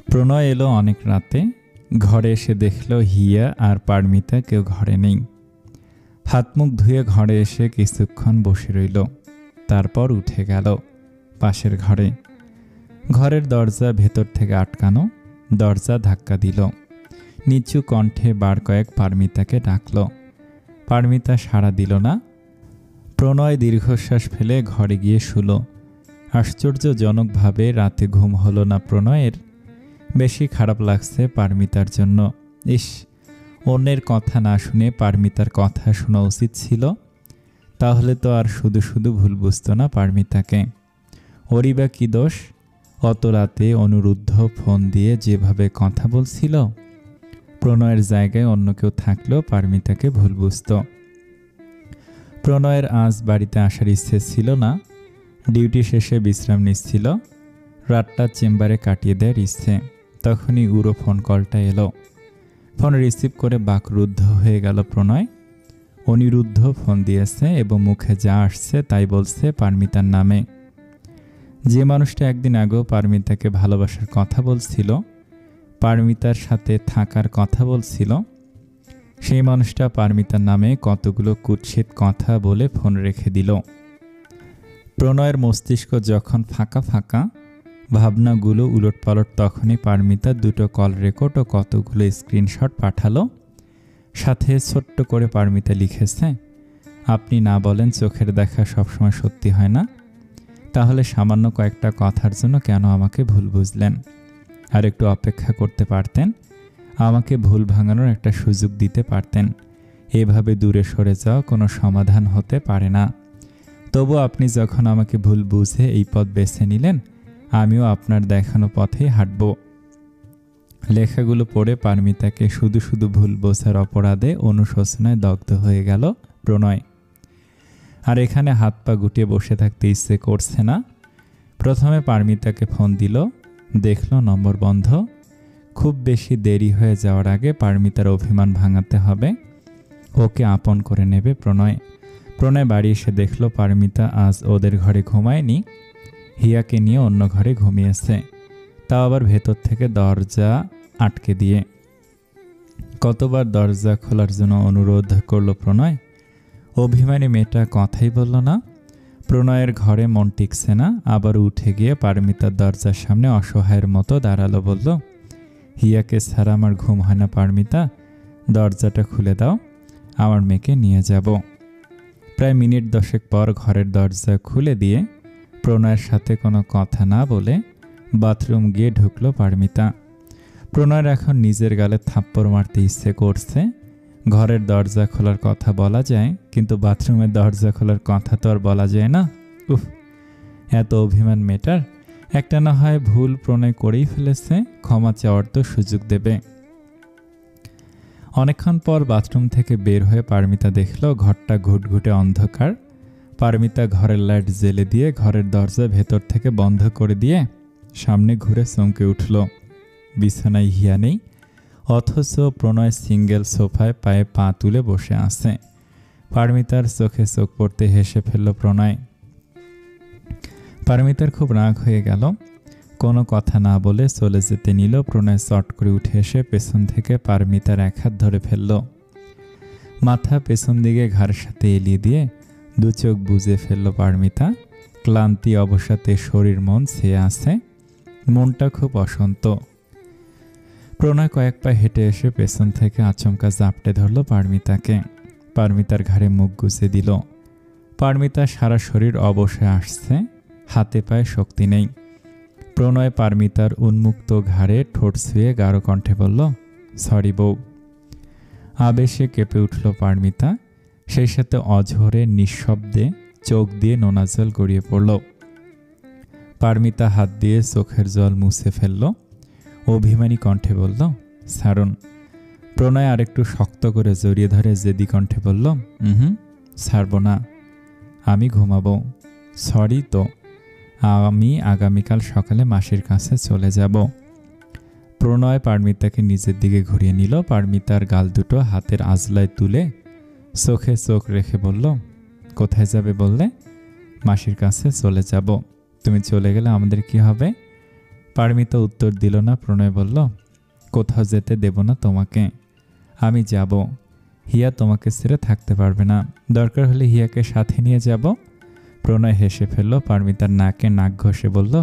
প্রণয় এলো অনেক রাতে। ঘরে এসে দেখল হিয়া আর পারমিতা কেউ ঘরে নেই। হাত মুখ ধুয়ে ঘরে এসে কিছুক্ষণ বসে রইল, তারপর উঠে গেল পাশের ঘরে। ঘরের দরজা ভেতর থেকে আটকানো, দরজা ধাক্কা দিল। নিচু কণ্ঠে বার কয়েক পারমিতাকে ডাকল। পারমিতা সাড়া দিল না। প্রণয় দীর্ঘশ্বাস ফেলে ঘরে গিয়ে শুল। আশ্চর্যজনকভাবে রাতে ঘুম হলো না প্রণয়ের। বেশি খারাপ লাগছে পারমিতার জন্য। ইস, অন্যের কথা না শুনে পারমিতার কথা শোনা উচিত ছিল। তাহলে তো আর শুধু শুধু ভুল বুঝতো না পারমিতাকে। ওরই বা কী দোষ? অত রাতে অনুরুদ্ধ ফোন দিয়ে যেভাবে কথা বলছিল, প্রণয়ের জায়গায় অন্য কেউ থাকলেও পারমিতাকে ভুল বুঝত। প্রণয়ের আজ বাড়িতে আসার ইচ্ছে ছিল না। ডিউটি শেষে বিশ্রাম নিচ্ছিল। রাতটা চেম্বারে কাটিয়ে দেওয়ার ইচ্ছে। তখনই উড়ো ফোন কলটা এলো। ফোন রিসিভ করে বাকরুদ্ধ হয়ে গেল প্রণয়। অনিরুদ্ধ ফোন দিয়েছে এবং মুখে যা আসছে তাই বলছে পারমিতার নামে। যে মানুষটা একদিন আগেও পারমিতাকে ভালোবাসার কথা বলছিল, পারমিতার সাথে থাকার কথা বলছিল, সেই মানুষটা পারমিতার নামে কতগুলো কুৎসিত কথা বলে ফোন রেখে দিল। প্রণয়ের মস্তিষ্ক যখন ফাঁকা ফাঁকা, ভাবনাগুলো উলটপালট, তখনই পারমিতা দুটো কল রেকর্ড ও কতগুলো স্ক্রিনশট পাঠালো। সাথে ছোট্ট করে পারমিতা লিখেছে, আপনি না বলেন চোখের দেখা সবসময় সত্যি হয় না। তাহলে সামান্য কয়েকটা কথার জন্য কেন আমাকে ভুল বুঝলেন? আর একটু অপেক্ষা করতে পারতেন, আমাকে ভুল ভাঙানোর একটা সুযোগ দিতে পারতেন। এভাবে দূরে সরে যাওয়া কোনো সমাধান হতে পারে না। তবু আপনি যখন আমাকে ভুল বুঝে এই পথ বেছে নিলেন, আমিও আপনার দেখানো পথেই হাঁটব। লেখাগুলো পড়ে পারমিতাকে শুধু শুধু ভুল বোঝার অপরাধে অনুশোচনায় দগ্ধ হয়ে গেল প্রণয়। আর এখানে হাত পা গুটিয়ে বসে থাকতে ইচ্ছে করছে না। প্রথমে পারমিতাকে ফোন দিল, দেখল নম্বর বন্ধ। খুব বেশি দেরি হয়ে যাওয়ার আগে পারমিতার অভিমান ভাঙাতে হবে। ওকে আপন করে নেবে প্রণয়। প্রণয় বাড়ি এসে দেখল পারমিতা আজ ওদের ঘরে ঘুমায়নি, হিয়াকে নিয়ে অন্য ঘরে ঘুমিয়েছে, তাও আবার ভেতর থেকে দরজা আটকে দিয়ে। কতবার দরজা খোলার জন্য অনুরোধ করল প্রণয়। অভিমানী মেয়েটা কথাই বলল না। প্রণয়ের ঘরে মন টিকছে না। আবার উঠে গিয়ে পারমিতার দরজার সামনে অসহায়ের মতো দাঁড়ালো, বলল, হিয়াকে ছাড়া আমার ঘুম হয় না পারমিতা, দরজাটা খুলে দাও, আমার মেয়েকে নিয়ে যাব। প্রায় মিনিট 10 পর ঘরের দরজা খুলে দিয়ে প্রণয়ের সাথে কোনো কথা না বলে বাথরুম গিয়ে ঢুকলো পারমিতা। প্রণয়ের এখন নিজের গালে থাপ্পড় মারতে ইচ্ছে করছে। ঘরের দরজা খোলার কথা বলা যায়, কিন্তু বাথরুমের দরজা খোলার কথা তো আর বলা যায় না। উফ, এত অভিমান মেটার। একটা না হয় ভুল প্রণয় করেই ফেলেছে, ক্ষমা চাওয়ার তো সুযোগ দেবে। অনেকক্ষণ পর বাথরুম থেকে বের হয়ে পারমিতা দেখল ঘরটা ঘুটঘুটে অন্ধকার। পারমিতা ঘরের লাইট জ্বেলে দিয়ে ঘরের দরজা ভেতর থেকে বন্ধ করে দিয়ে সামনে ঘুরে চমকে উঠল। বিছানায় হিয়া নেই, অথচ প্রণয় সিঙ্গেল সোফায় পায়ে পা তুলে বসে আছে। পারমিতার চোখে চোখ পড়তে হেসে ফেলল প্রণয়। পারমিতার খুব রাগ হয়ে গেল। কোনো কথা না বলে চলে যেতে নিল। প্রণয় চট করে উঠে এসে পেছন থেকে পারমিতার এক হাত ধরে ফেলল। মাথা পেছন দিকে ঘাড়ের সাথে এলিয়ে দিয়ে দু চোখ বুজে ফেলল পারমিতা। ক্লান্তি অবসাতে শরীর মন ছেয়ে আছে, মনটা খুব অশান্ত। প্রণয় কয়েক পা হেঁটে এসে পেছন থেকে আচমকা জাপটে ধরল পারমিতাকে। পারমিতার ঘাড়ে মুখ গুজে দিল। পারমিতা সারা শরীর অবশে আসছে, হাতে পায়ে শক্তি নেই। প্রণয় পারমিতার উন্মুক্ত ঘাড়ে ঠোঁট ছুঁয়ে গাঢ় কণ্ঠে বলল, সরি বউ। আবেশে কেঁপে উঠল পারমিতা। সেই সাথে অঝরে নিঃশব্দে চোখ দিয়ে নোনা জল গড়িয়ে পড়ল। পারমিতা হাত দিয়ে চোখের জল মুছে ফেলল। অভিমানী কণ্ঠে বলল, ছাড়ুন। প্রণয় আরেকটু শক্ত করে জড়িয়ে ধরে জেদি কণ্ঠে বলল, ছাড়ব না, আমি ঘুমাবো। সরি তো, আমি আগামীকাল সকালে মাসির কাছে চলে যাব। প্রণয় পারমিতাকে নিজের দিকে ঘুরিয়ে নিল। পারমিতার গাল দুটো হাতের আজলায় তুলে চোখে চোখ রেখে বলল, কোথায় যাবে বললে? মাসির কাছে চলে যাব। তুমি চলে গেলে আমাদের কি হবে? পারমিতা উত্তর দিল না। প্রণয় বলল, কোথাও যেতে দেব না তোমাকে, আমি যাব। হিয়া তোমাকে ছেড়ে থাকতে পারবে না, দরকার হলে হিয়াকে সাথে নিয়ে যাব। প্রণয় হেসে ফেলল। পারমিতার নাকে নাক ঘষে বলল,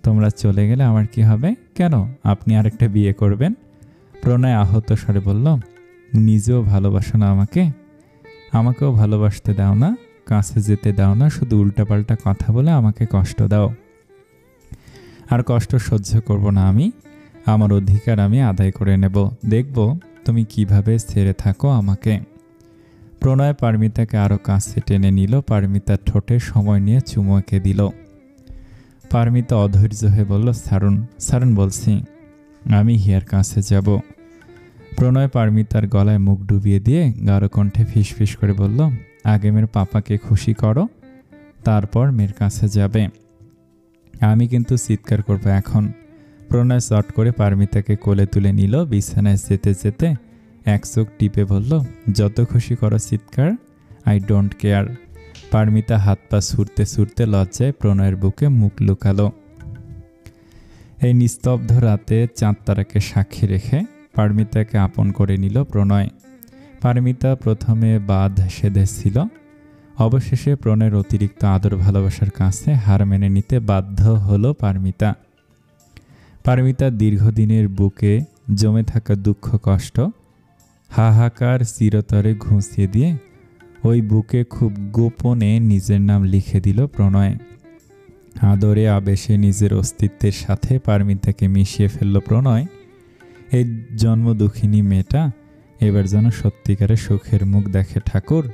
তোমরা চলে গেলে আমার কি হবে? কেন, আপনি আরেকটা বিয়ে করবেন? প্রণয় আহত স্বরে বলল, নিজেও ভালোবাসো না আমাকে? আমাকেও ভালোবাসতে দাও না, কাছে যেতে দাও না, শুধু উল্টাপাল্টা কথা বলে আমাকে কষ্ট দাও। আর কষ্ট সহ্য করব না আমি, আমার অধিকার আমি আদায় করে নেব, দেখব তুমি কিভাবে ছেড়ে থাকো আমাকে। প্রণয় পারমিতাকে আরও কাছে টেনে নিল। পারমিতার ঠোঁটে সময় নিয়ে চুমু এঁকে দিল। পারমিতা অধৈর্য হয়ে বলল, ছাড়ুন ছাড়ুন বলছি, আমি হিয়ার কাছে যাব। প্রণয় পারমিতার গলায় মুখ ডুবিয়ে দিয়ে গাঢ় কণ্ঠে ফিসফিস করে বলল, আগে মেয়ের পাপাকে খুশি করো, তারপর মেয়ের কাছে যাবে। আমি কিন্তু চিৎকার করব এখন। প্রণয় চট করে পারমিতাকে কোলে তুলে নিল। বিছানায় যেতে যেতে এক চোখ টিপে বলল, যত খুশি করো চিৎকার, আই ডোন্ট কেয়ার। পারমিতা হাত পা ছুটতে ছুটতে লজ্জায় প্রণয়ের বুকে মুখ লুকালো। এই নিস্তব্ধ রাতে চাঁদ তারাকে সাক্ষী রেখে পারমিতাকে আপন করে নিল প্রণয়। পারমিতা প্রথমে বাদ সেধেছিল, অবশেষে প্রণয়ের অতিরিক্ত আদর ভালোবাসার কাছে হার মেনে নিতে বাধ্য হলো পারমিতা। পারমিতার দীর্ঘদিনের বুকে জমে থাকা দুঃখ কষ্ট হাহাকার চিরতরে ঘুষিয়ে দিয়ে ওই বুকে খুব গোপনে নিজের নাম লিখে দিল প্রণয়। আদরে আবেশে নিজের অস্তিত্বের সাথে পারমিতাকে মিশিয়ে ফেলল প্রণয়। এই জন্ম দুঃখিনী মেয়েটা এবার যেন সত্যিকারের সুখের মুখ দেখে ঠাকুর।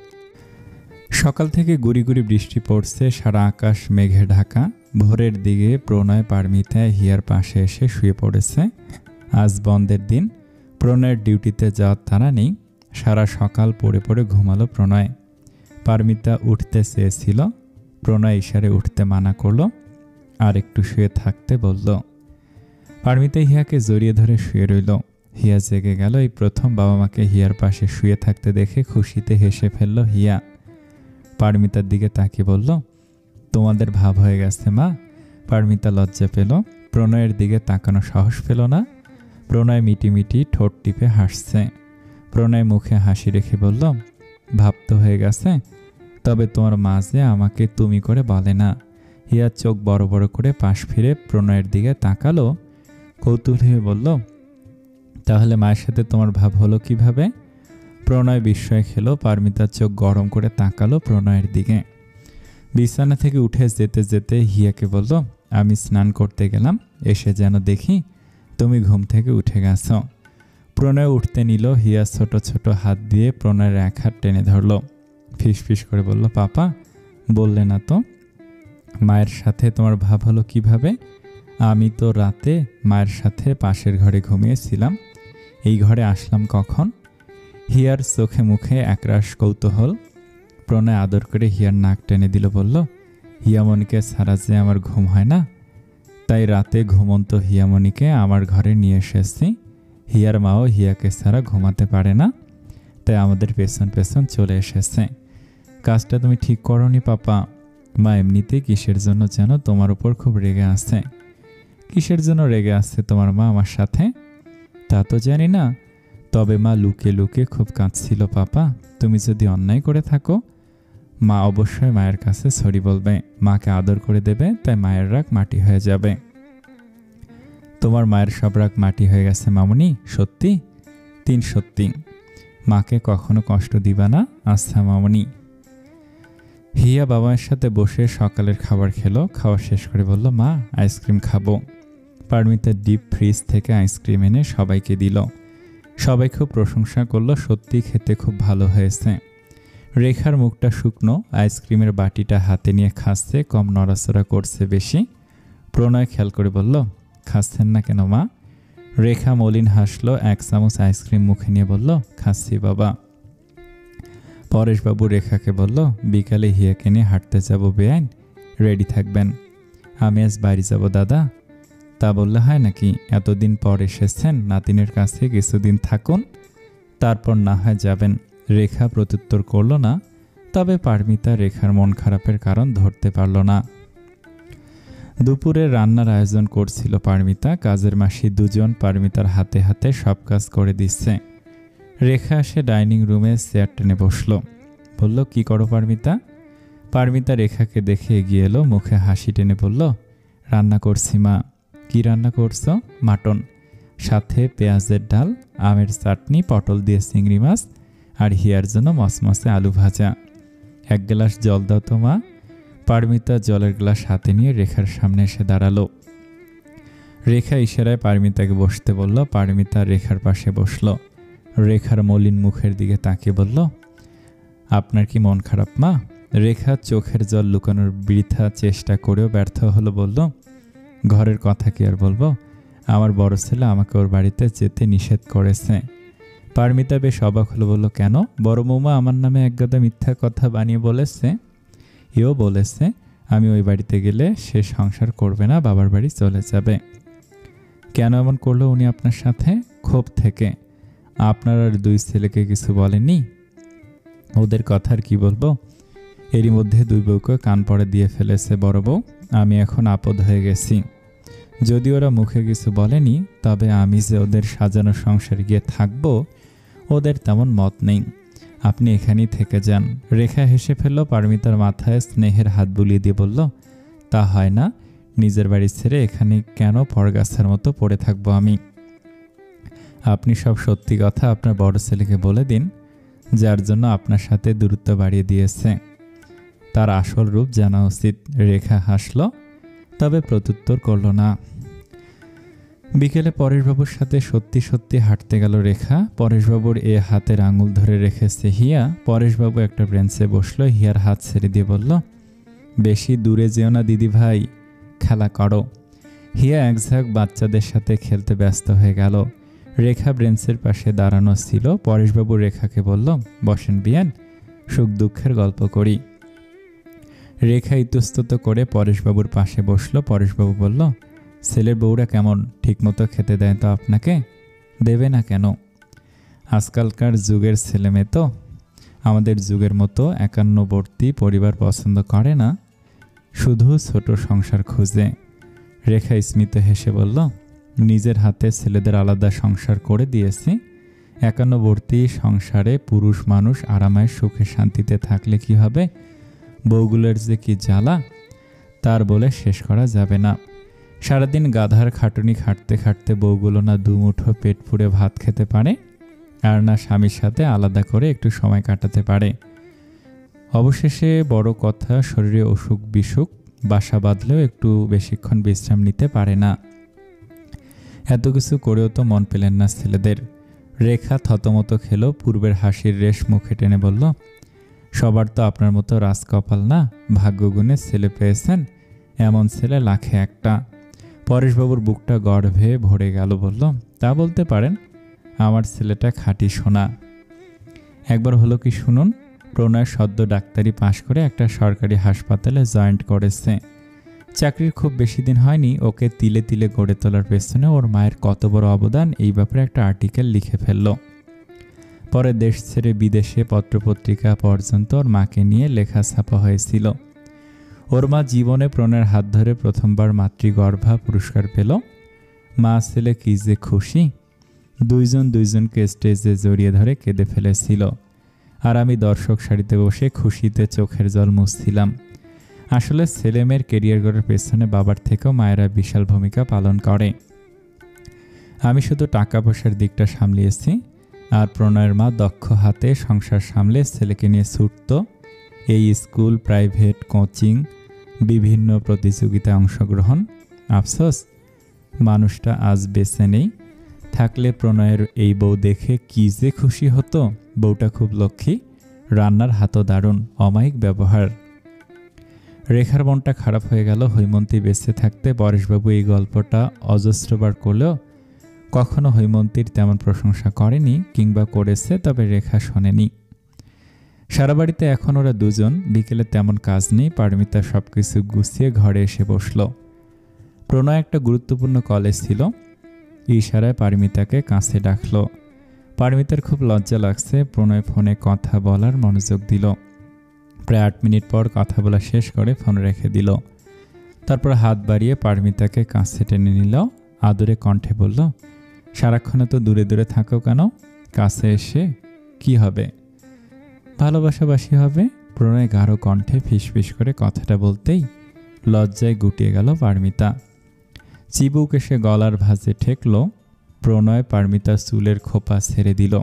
সকাল থেকে গুড়ি গুড়ি বৃষ্টি পড়ছে, সারা আকাশ মেঘে ঢাকা। ভোরের দিকে প্রণয় পারমিতা হিয়ার পাশে এসে শুয়ে পড়েছে। আজ বন্ধের দিন, প্রণয়ের ডিউটিতে যাওয়ার তাড়া নেই। সারা সকাল পড়ে পড়ে ঘুমালো প্রণয়। পারমিতা উঠতে চেয়েছিল, প্রণয় ইশারে উঠতে মানা করলো, আর একটু শুয়ে থাকতে বলল। পারমিতা হিয়াকে জড়িয়ে ধরে শুয়ে রইল। হিয়া জেগে গেল। এই প্রথম বাবা মাকে হিয়ার পাশে শুয়ে থাকতে দেখে খুশিতে হেসে ফেলল হিয়া। পারমিতার দিকে তাকিয়ে বলল, তোমাদের ভাব হয়ে গেছে মা। পারমিতা লজ্জা পেল, প্রণয়ের দিকে তাকানো সাহস পেল না। প্রণয় মিটিমিটি ঠোঁট টিপে হাসছে। প্রণয় মুখে হাসি রেখে বলল, ভাব তো হয়ে গেছে, তবে তোমার মা যে আমাকে তুমি করে বলে না। হিয়ার চোখ বড় বড় করে পাশ ফিরে প্রণয়ের দিকে তাকালো, কৌতূহলী হয়ে বলল, তাহলে মায়ের সাথে তোমার ভাব হলো কিভাবে? প্রণয় বিস্ময় খেলো। পারমিতার চোখ গরম করে তাকালো প্রণয়ের দিকে। বিছানা থেকে উঠে যেতে যেতে হিয়াকে বলল, আমি স্নান করতে গেলাম, এসে যেন দেখি তুমি ঘুম থেকে উঠে গেছ। প্রণয় উঠতে নিল। হিয়া ছোট ছোট হাত দিয়ে প্রণয়ের এক হাত টেনে ধরল। ফিসফিস করে বলল, পাপা বললে না তো মায়ের সাথে তোমার ভাব হলো কিভাবে? আমি তো রাতে মায়ের সাথে পাশের ঘরে ঘুমিয়েছিলাম, এই ঘরে আসলাম কখন? হিয়ার চোখে মুখে একরাশ কৌতূহল। প্রণয় আদর করে হিয়ার নাক টেনে দিল, বলল, হিয়ামণিকে ছাড়া যে আমার ঘুম হয় না, তাই রাতে ঘুমন্ত হিয়ামণিকে আমার ঘরে নিয়ে এসেছি। হিয়ার মাও হিয়াকে ছাড়া ঘুমাতে পারে না, তাই আমাদের পেছন পেছন চলে এসেছে। কাজটা তুমি ঠিক করনি পাপা। মা এমনিতে কিসের জন্য যেন তোমার উপর খুব রেগে আছে। কিসের জন্য রেগে আছে তোমার মা আমার সাথে? তা তো জানি না, তবে মা লুকে লুকে খুব কাঁদছিল পাপা। তুমি যদি অন্যায় করে থাকো, মা অবশ্যই মায়ের কাছে সরি বলবে, মাকে আদর করে দেবে, তাই মায়ের রাগ মাটি হয়ে যাবে। তোমার মায়ের সব রাগ মাটি হয়ে গেছে মামুনি, সত্যি? সত্যি। মাকে কখনো কষ্ট দিবা না, আচ্ছা মামুনি। হিয়া বাবার সাথে বসে সকালের খাবার খেলো। খাওয়া শেষ করে বলল, মা আইসক্রিম খাবো। পারমিতা ডিপ ফ্রিজ থেকে আইসক্রিম এনে সবাইকে দিল। সবাই খুব প্রশংসা করলো, সত্যি খেতে খুব ভালো হয়েছে। রেখার মুখটা শুকনো, আইসক্রিমের বাটিটা হাতে নিয়ে খাচ্ছে, কম নড়াচড়া করছে বেশি। প্রণয় খেয়াল করে বলল, খাচ্ছেন না কেন মা? রেখা মলিন হাসলো, এক চামচ আইসক্রিম মুখে নিয়ে বলল, খাচ্ছি বাবা। পরেশবাবু রেখাকে বলল, বিকালে হিয়াকে নিয়ে হাঁটতে যাব বেআইন, রেডি থাকবেন। আমি আজ বাড়ি যাব দাদা। তা বললে হয় নাকি? এতদিন পর এসেছেন, নাতিনের কাছে কিছুদিন থাকুন, তারপর না হয় যাবেন। রেখা প্রত্যুত্তর করল না, তবে পারমিতা রেখার মন খারাপের কারণ ধরতে পারল না। দুপুরে রান্নার আয়োজন করছিল পারমিতা। কাজের মাসি দুজন পারমিতার হাতে হাতে সব কাজ করে দিচ্ছে। রেখা এসে ডাইনিং রুমে চেয়ার টেনে বসল। বলল, কি করো পারমিতা? পারমিতা রেখাকে দেখে এগিয়ে এলো, মুখে হাসি টেনে বলল, রান্না করছি মা। কি রান্না করছো? মাটন, সাথে পেঁয়াজের ডাল, আমের চাটনি, পটল দিয়ে চিংড়ি মাছ, আর হিয়ার জন্য মচমচে আলু ভাজা। এক গ্লাস জল দাও তো মা। পারমিতা জলের গ্লাস হাতে নিয়ে রেখার সামনে এসে দাঁড়ালো। রেখা ইশারায় পারমিতাকে বসতে বলল। পারমিতা রেখার পাশে বসল। রেখার মলিন মুখের দিকে তাকিয়ে বলল, আপনার কি মন খারাপ মা? রেখা চোখের জল লুকানোর বৃথা চেষ্টা করেও ব্যর্থ হলো। বলল, ঘরের কথা কি আর বলবো, আমার বড় ছেলে আমাকে ওর বাড়িতে যেতে নিষেধ করেছে। পারমিতা বেশ অবাক হলো, বলল, কেন? বড় বৌমা আমার নামে একগাদা মিথ্যা কথা বানিয়ে বলেছে। এও বলেছে আমি ওই বাড়িতে গেলে সে সংসার করবে না, বাবার বাড়ি চলে যাবে। কেন এমন করলো উনি আপনার সাথে? ক্ষোভ থেকে। আপনার আর দুই ছেলেকে কিছু বলেনি? ওদের কথা আর কি বলবো, এরই মধ্যে দুই বউকে কান পড়ে দিয়ে ফেলেছে বড় বউ। আমি এখন আপদ হয়ে গেছি। যদি ওরা মুখে কিছু বলেনি, তবে আমি যে ওদের সাজানো সংসার গিয়ে থাকবো ওদের তেমন মত নেই। আপনি এখানেই থেকে যান। রেখা হেসে ফেলল। পারমিতার মাথায় স্নেহের হাত বুলিয়ে দিয়ে বলল, তা হয় না, নিজের বাড়ি ছেড়ে এখানে কেন পরগাছার মতো পড়ে থাকবো আমি? আপনি সব সত্যি কথা আপনার বড় ছেলেকে বলে দিন, যার জন্য আপনার সাথে দূরত্ব বাড়িয়ে দিয়েছে। তার আসল রূপ জানা উচিত। রেখা হাসল, তবে প্রত্যুত্তর করল না। বিকেলে পরেশবাবুর সাথে সত্যি সত্যি হাঁটতে গেল রেখা। পরেশবাবুর এ হাতের আঙুল ধরে রেখেছে হিয়া। পরেশবাবু একটা বেঞ্চে বসলো। হিয়ার হাত ছেড়ে দিয়ে বলল, বেশি দূরে যেও না দিদি ভাই, খেলা করো। হিয়া একঝাঁক বাচ্চাদের সাথে খেলতে ব্যস্ত হয়ে গেল। রেখা বেঞ্চের পাশে দাঁড়ানো ছিল। পরেশবাবু রেখাকে বলল, বসেন বিয়ান, সুখ দুঃখের গল্প করি। রেখা ইতস্তত করে পরেশবাবুর পাশে বসলো। পরেশবাবু বলল, ছেলের বউরা কেমন? ঠিকমতো খেতে দেয় তো আপনাকে? দেবে না কেন? আজকালকার যুগের ছেলেমেয়ে তো আমাদের যুগের মতো একান্নবর্তী পরিবার পছন্দ করে না, শুধু ছোট সংসার খুঁজে। রেখা স্মিত হেসে বলল, নিজের হাতে ছেলেদের আলাদা সংসার করে দিয়েছি। একান্নবর্তী সংসারে পুরুষ মানুষ আরামায় সুখে শান্তিতে থাকলে কি হবে, বউগুলোর যে কি জ্বালা তার বলে শেষ করা যাবে না। সারাদিন গাধার খাটুনি খাটতে খাটতে বউগুলো না দুমুঠো পেট পুড়ে ভাত খেতে পারে, আর না স্বামীর সাথে আলাদা করে একটু সময় কাটাতে পারে। অবশেষে বড় কথা, শরীরে অসুখ বিসুখ বাসা বাঁধলেও একটু বেশিক্ষণ বিশ্রাম নিতে পারে না। এত কিছু করেও তো মন পেলেন না ছেলেদের। রেখা থতমত খেলো। পূর্বের হাসির রেশ মুখে টেনে বলল, সবার তো আপনার মতো রাজকপাল না, ভাগ্যগুণে ছেলে পেয়েছেন, এমন ছেলে লাখে একটা। পরেশবাবুর বুকটা গর্ভে ভরে গেল। বলল, তা বলতে পারেন, আমার ছেলেটা খাঁটি সোনা। একবার হলো কি শুনুন, প্রণয় সদ্য ডাক্তারি পাশ করে একটা সরকারি হাসপাতালে জয়েন্ট করেছে। চাকরির খুব বেশি দিন হয়নি, ওকে তিলে তিলে গড়ে তোলার পেছনে ওর মায়ের কত বড় অবদান এই ব্যাপারে একটা আর্টিকেল লিখে ফেলল। পরে দেশ ছেড়ে বিদেশে পত্রপত্রিকা পর্যন্ত ওর মাকে নিয়ে লেখা ছাপা হয়েছিল। ওর মা জীবনে প্রণয়ের হাত ধরে প্রথমবার মাতৃগর্ভা পুরস্কার পেল। মা ছেলে কি যে খুশি, দুইজন দুইজনকে স্টেজে জড়িয়ে ধরে কেঁদে ফেলেছিল। আর আমি দর্শক সারিতে বসে খুশিতে চোখের জল মুছছিলাম। আসলে ছেলেমেয়ের কেরিয়ার গড়ার পেছনে বাবার থেকেও মায়েরা বিশাল ভূমিকা পালন করে। আমি শুধু টাকা পয়সার দিকটা সামলিয়েছি, আর প্রণয়ের মা দক্ষ হাতে সংসার সামলে ছেলেকে নিয়ে ছুটত। এই স্কুল, প্রাইভেট কোচিং, বিভিন্ন প্রতিযোগিতায় অংশগ্রহণ। আফসোস মানুষটা আজ বেঁচে নেই, থাকলে প্রণয়ের এই বউ দেখে কি যে খুশি হতো। বউটা খুব লক্ষ্মী, রান্নার হাতও দারুণ, অমায়িক ব্যবহার। রেখার মনটা খারাপ হয়ে গেল। হৈমন্তী বেঁচে থাকতে পরেশবাবু এই গল্পটা অজস্রবার করলেও কখনো হৈমন্তীর তেমন প্রশংসা করেনি, কিংবা করেছে তবে রেখা শোনেনি। সারা বাড়িতে এখন ওরা দুজন। বিকেলে তেমন কাজ নেই। পারমিতা সবকিছু গুছিয়ে ঘরে এসে বসল। প্রণয় একটা গুরুত্বপূর্ণ কলেজ ছিল। ইশারায় পারমিতাকে কাছে ডাকল। পারমিতার খুব লজ্জা লাগছে। প্রণয় ফোনে কথা বলার মনোযোগ দিল। প্রায় 8 মিনিট পর কথা বলা শেষ করে ফোন রেখে দিল। তারপর হাত বাড়িয়ে পারমিতাকে কাছে টেনে নিল, আদরে কণ্ঠে বলল, সারাক্ষণ তো দূরে দূরে থাকো কেন? কাছে এসে কি হবে? ভালোবাসাবাসি হবে। প্রণয় গাঢ় কণ্ঠে ফিসফিস করে কথাটা বলতেই লজ্জায় গুটিয়ে গেল পারমিতা। চিবুক এসে গলার ভাঁজে ঠেকল। প্রণয় পারমিতার চুলের খোপা ছেড়ে দিল,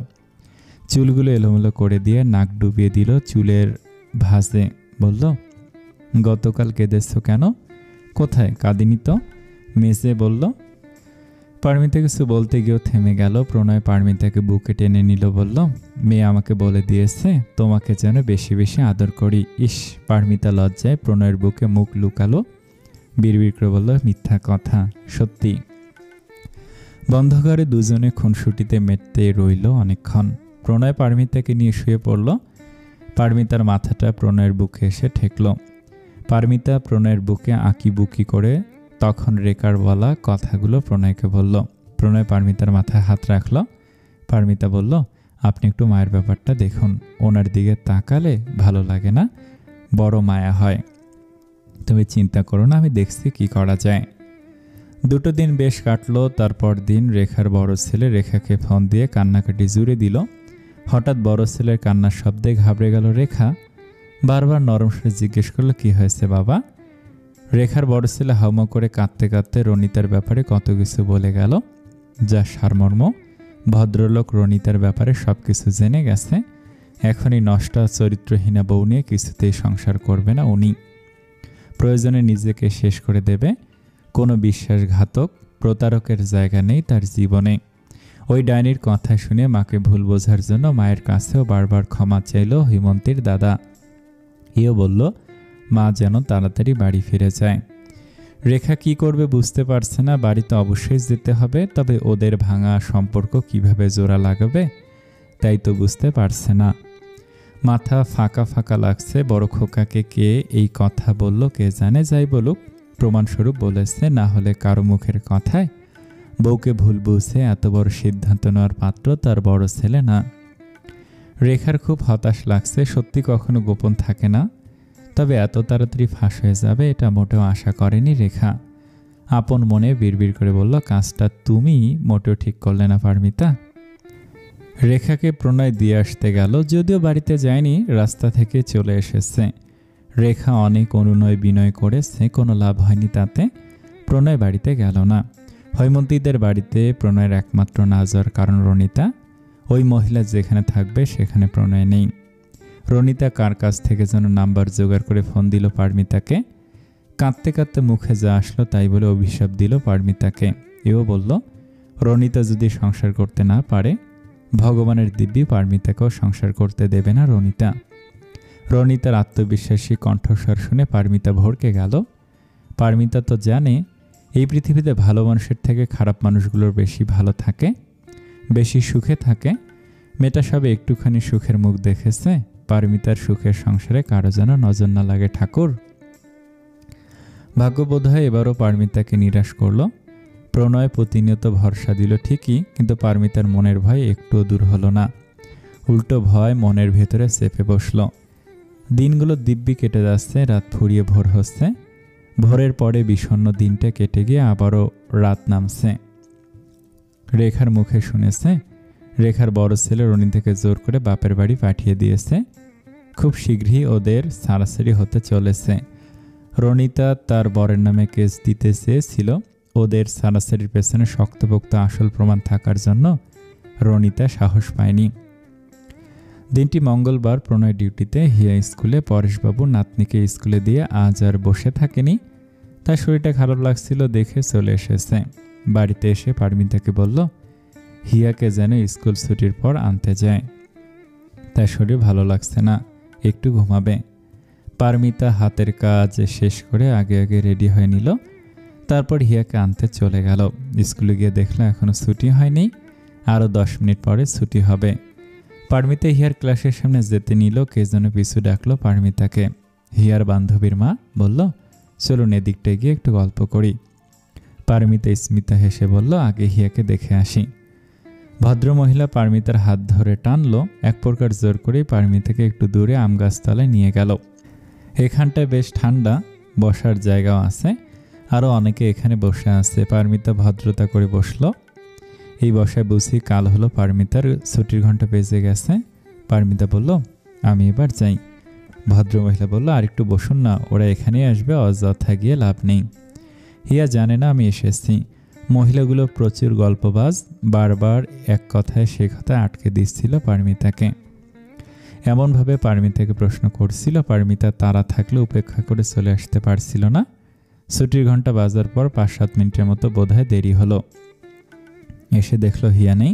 চুলগুলো এলোমেলো করে দিয়ে নাক ডুবিয়ে দিল চুলের ভাঁজে। বলল, গতকাল কেঁদেছ কেন? কোথায়? কাঁদিনি তো। মেজে বলল। পারমিতা কিছু বলতে গিয়েও থেমে গেল। প্রণয় পারমিতাকে বুকে টেনে নিল, বলল, মেয়ে আমাকে বলে দিয়েছে তোমাকে যেন বেশি বেশি আদর করি। ইস! পারমিতা লজ্জায় প্রণয়ের বুকে মুখ লুকালো, বিড়বিড় করে বলল, মিথ্যা কথা, সত্যি। বন্ধ ঘরে দুজনে খুনসুটিতে মেটতে রইল অনেকক্ষণ। প্রণয় পারমিতাকে নিয়ে শুয়ে পড়ল। পারমিতার মাথাটা প্রণয়ের বুকে এসে ঠেকল। পারমিতা প্রণয়ের বুকে আঁকি বুকি করে তখন রেখার বলা কথাগুলো প্রণয়কে বলল। প্রণয় পারমিতার মাথায় হাত রাখল। পারমিতা বলল, আপনি একটু মায়ের ব্যাপারটা দেখুন, ওনার দিকে তাকালে ভালো লাগে না, বড় মায়া হয়। তুমি চিন্তা করো না, আমি দেখছি কি করা যায়। 2 দিন বেশ কাটলো। তারপর দিন রেখার বড় ছেলে রেখাকে ফোন দিয়ে কান্নাকাটি জুড়ে দিল। হঠাৎ বড় ছেলের কান্নার শব্দে ঘাবড়ে গেল রেখা। বারবার নরম সুরে জিজ্ঞেস করলো, কি হয়েছে বাবা? রেখার বড় ছেলে হাউমাউ করে কাঁদতে কাঁদতে রনিতার ব্যাপারে কত কিছু বলে গেল, যা সারমর্ম। ভদ্রলোক রনিতার ব্যাপারে সব কিছু জেনে গেছে। এখনই নষ্ট চরিত্রহীনা বউ নিয়ে কিছুতেই সংসার করবে না উনি। প্রয়োজনে নিজেকে শেষ করে দেবে। কোনো বিশ্বাসঘাতক প্রতারকের জায়গা নেই তার জীবনে। ওই ডাইনির কথা শুনে মাকে ভুল বোঝার জন্য মায়ের কাছেও বারবার ক্ষমা চাইল হিমন্তীর দাদা। এও বলল, মা যেন তাড়াতাড়ি বাড়ি ফিরে যায়। রেখা কি করবে বুঝতে পারছে না। বাড়িতে অবশ্যই যেতে হবে, তবে ওদের ভাঙা সম্পর্ক কিভাবে জোড়া লাগাবে তাই তো বুঝতে পারছে না। মাথা ফাঁকা ফাঁকা লাগছে। বড় খোকাকে কে এই কথা বলল কে জানে। যাই বলুক, প্রমাণস্বরূপ বলেছে, না হলে কারো মুখের কথায় বউকে ভুল বুঝে এত বড় সিদ্ধান্ত নেওয়ার পাত্র তার বড় ছেলে না। রেখার খুব হতাশ লাগছে। সত্যি কখনো গোপন থাকে না, তবে এত তাড়াতাড়ি ফাঁস হয়ে যাবে এটা মোটেও আশা করেনি রেখা। আপন মনে বিড়বিড় করে বলল, কাজটা তুমি মোটেও ঠিক করলে না পারমিতা। রেখাকে প্রণয় দিয়ে আসতে গেল, যদিও বাড়িতে যায়নি, রাস্তা থেকে চলে এসেছে। রেখা অনেক অনুনয় বিনয় করেছে, কোনো লাভ হয়নি তাতে। প্রণয় বাড়িতে গেল না। হৈমন্তীদের বাড়িতে প্রণয়ের একমাত্র না যাওয়ার কারণ রনিতা। ওই মহিলা যেখানে থাকবে সেখানে প্রণয় নেই। রনিতা কার কাছ থেকে যেন নাম্বার জোগাড় করে ফোন দিল পারমিতাকে। কাঁদতে কাঁদতে মুখে যা আসলো তাই বলে অভিশাপ দিল পারমিতাকে। এও বলল, রনিতা যদি সংসার করতে না পারে, ভগবানের দিব্যি পারমিতাকেও সংসার করতে দেবে না রনিতা। রনিতার আত্মবিশ্বাসী কণ্ঠস্বর শুনে পারমিতা ভড়কে গেল। পারমিতা তো জানে এই পৃথিবীতে ভালো মানুষের থেকে খারাপ মানুষগুলোর বেশি ভালো থাকে, বেশি সুখে থাকে। মেয়েটা সবে একটুখানি সুখের মুখ দেখেছে। পারমিতার সুখের সংসারে কারো যেন নজর না লাগে ঠাকুর। ভাগ্যবোধ হয় এবারও পারমিতাকে নিরাশ করল। প্রণয় প্রতিনিয়ত ভরসা দিল ঠিকই, কিন্তু পারমিতার মনের ভয় একটুও দূর হলো না। উল্টো ভয় মনের ভেতরে চেপে বসল। দিনগুলো দিব্যি কেটে যাচ্ছে, রাত ফুরিয়ে ভোর হচ্ছে। ভোরের পরে বিষণ্ণ দিনটা কেটে গিয়ে আবারও রাত নামছে। রেখার মুখে শুনেছে রেখার বড় ছেলে রনিতাকে জোর করে বাপের বাড়ি পাঠিয়ে দিয়েছে। খুব শীঘ্রই ওদের ছাড়াছাড়ি হতে চলেছে। রনিতা তার বরের নামে কেস দিতে চেয়েছিল। ওদের ছাড়াছাড়ির পেছনে শক্তপোক্ত আসল প্রমাণ থাকার জন্য রনিতা সাহস পায়নি। দিনটি মঙ্গলবার। প্রণয় ডিউটিতে। হিয়া স্কুলে। পরেশবাবু নাতনিকে স্কুলে দিয়ে আজ আর বসে থাকেনি। তার শরীরটা খারাপ লাগছিল দেখে চলে এসেছে। বাড়িতে এসে পারমিতাকে বলল, হিয়াকে যেন স্কুল ছুটির পর আনতে যায়। তার শরীর ভালো লাগছে না, একটু ঘুমাবে। পারমিতা হাতের কাজ শেষ করে আগে আগে রেডি হয়ে নিল। তারপর হিয়াকে আনতে চলে গেল। স্কুলে গিয়ে দেখলো এখনো ছুটি হয়নি, আরও 10 মিনিট পরে ছুটি হবে। পারমিতা হিয়ার ক্লাসের সামনে যেতে নিল, কে যেন পিছু ডাকলো পারমিতাকে। হিয়ার বান্ধবীর মা বলল, চলুন এদিকটায় গিয়ে একটু গল্প করি। পারমিতা স্মিতা হেসে বলল, আগে হিয়াকে দেখে আসি। ভদ্রমহিলা পারমিতার হাত ধরে টানলো। এক প্রকার জোর করেই পারমিতাকে একটু দূরে আম গাছতলায় নিয়ে গেল। এখানটায় বেশ ঠান্ডা, বসার জায়গাও আছে। আরও অনেকে এখানে বসে আছে। পারমিতা ভদ্রতা করে বসলো। এই বসায় বুঝি কাল হলো পারমিতার ছুটির ঘন্টা বেজে গেছে। পারমিতা বলল, আমি এবার যাই। ভদ্রমহিলা বলল, আর একটু বসুন না, ওরা এখানেই আসবে, অযথা গিয়ে লাভ নেই। হিয়া জানে না আমি এসেছি। মহিলাগুলো প্রচুর গল্পবাজ, বারবার এক কথায় সে কথায় আটকে দিচ্ছিল পারমিতাকে। এমনভাবে পারমিতাকে প্রশ্ন করছিল, পারমিতা তারা থাকলে উপেক্ষা করে চলে আসতে পারছিল না। ছুটির ঘন্টা বাজার পর 5-7 মিনিটের মতো বোধহয় দেরি হলো। এসে দেখলো হিয়া নেই।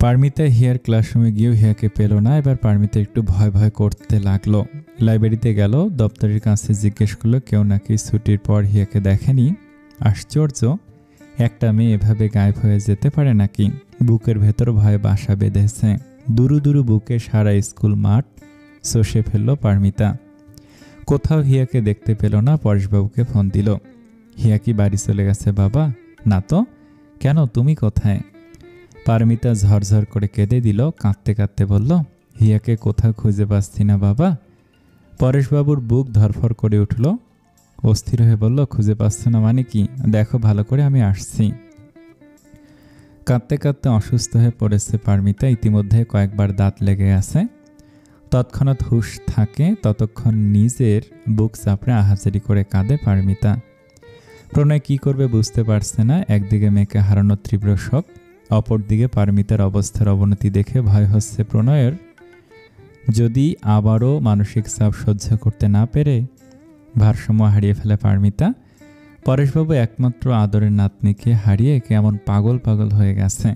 পারমিতা হিয়ার ক্লাসরুমে গিয়েও হিয়াকে পেল না। এবার পারমিতা একটু ভয় ভয় করতে লাগলো। লাইব্রেরিতে গেল, দপ্তরের কাছে জিজ্ঞেস করলো কেউ নাকি ছুটির পর হিয়াকে দেখেনি। আশ্চর্য, একটা মেয়ে এভাবে গায়েব হয়ে যেতে পারে নাকি? বুকের ভেতর ভয়ে বাসা বেঁধেছে। দুরু দুরু বুকে সারা স্কুল মাঠ চষে ফেলল পারমিতা। কোথাও হিয়াকে দেখতে পেল না। পরেশবাবুকে ফোন দিল। হিয়া কি বাড়ি চলে গেছে বাবা? না তো। কেন, তুমি কোথায়? পারমিতা ঝরঝর করে কেঁদে দিল। কাঁদতে কাঁদতে বলল, হিয়াকে কোথাও খুঁজে পাচ্ছি না বাবা। পরেশবাবুর বুক ধরফর করে উঠল। অস্থির হয়ে বলল, খুঁজে পাচ্ছ না মানে কি? দেখো ভালো করে, আমি আসছি। কাঁদতে কাঁদতে অসুস্থ হয়ে পড়েছে পারমিতা। ইতিমধ্যে কয়েকবার দাঁত লেগে আছে। তৎক্ষণাৎ হুঁশ থাকে ততক্ষণ নিজের বুক চাপড়ে আহাজারি করে কাঁদে পারমিতা। প্রণয় কি করবে বুঝতে পারছে না। একদিকে মেয়েকে হারানোর তীব্র শোক, অপরদিকে পারমিতার অবস্থার অবনতি দেখে ভয় হচ্ছে প্রণয়ের। যদি আবারও মানসিক চাপ সহ্য করতে না পেরে ভারসাম্য হারিয়ে ফেলে পারমিতা। পরেশবাবু একমাত্র আদরের নাতনিকে হারিয়ে কেমন পাগল পাগল হয়ে গেছে।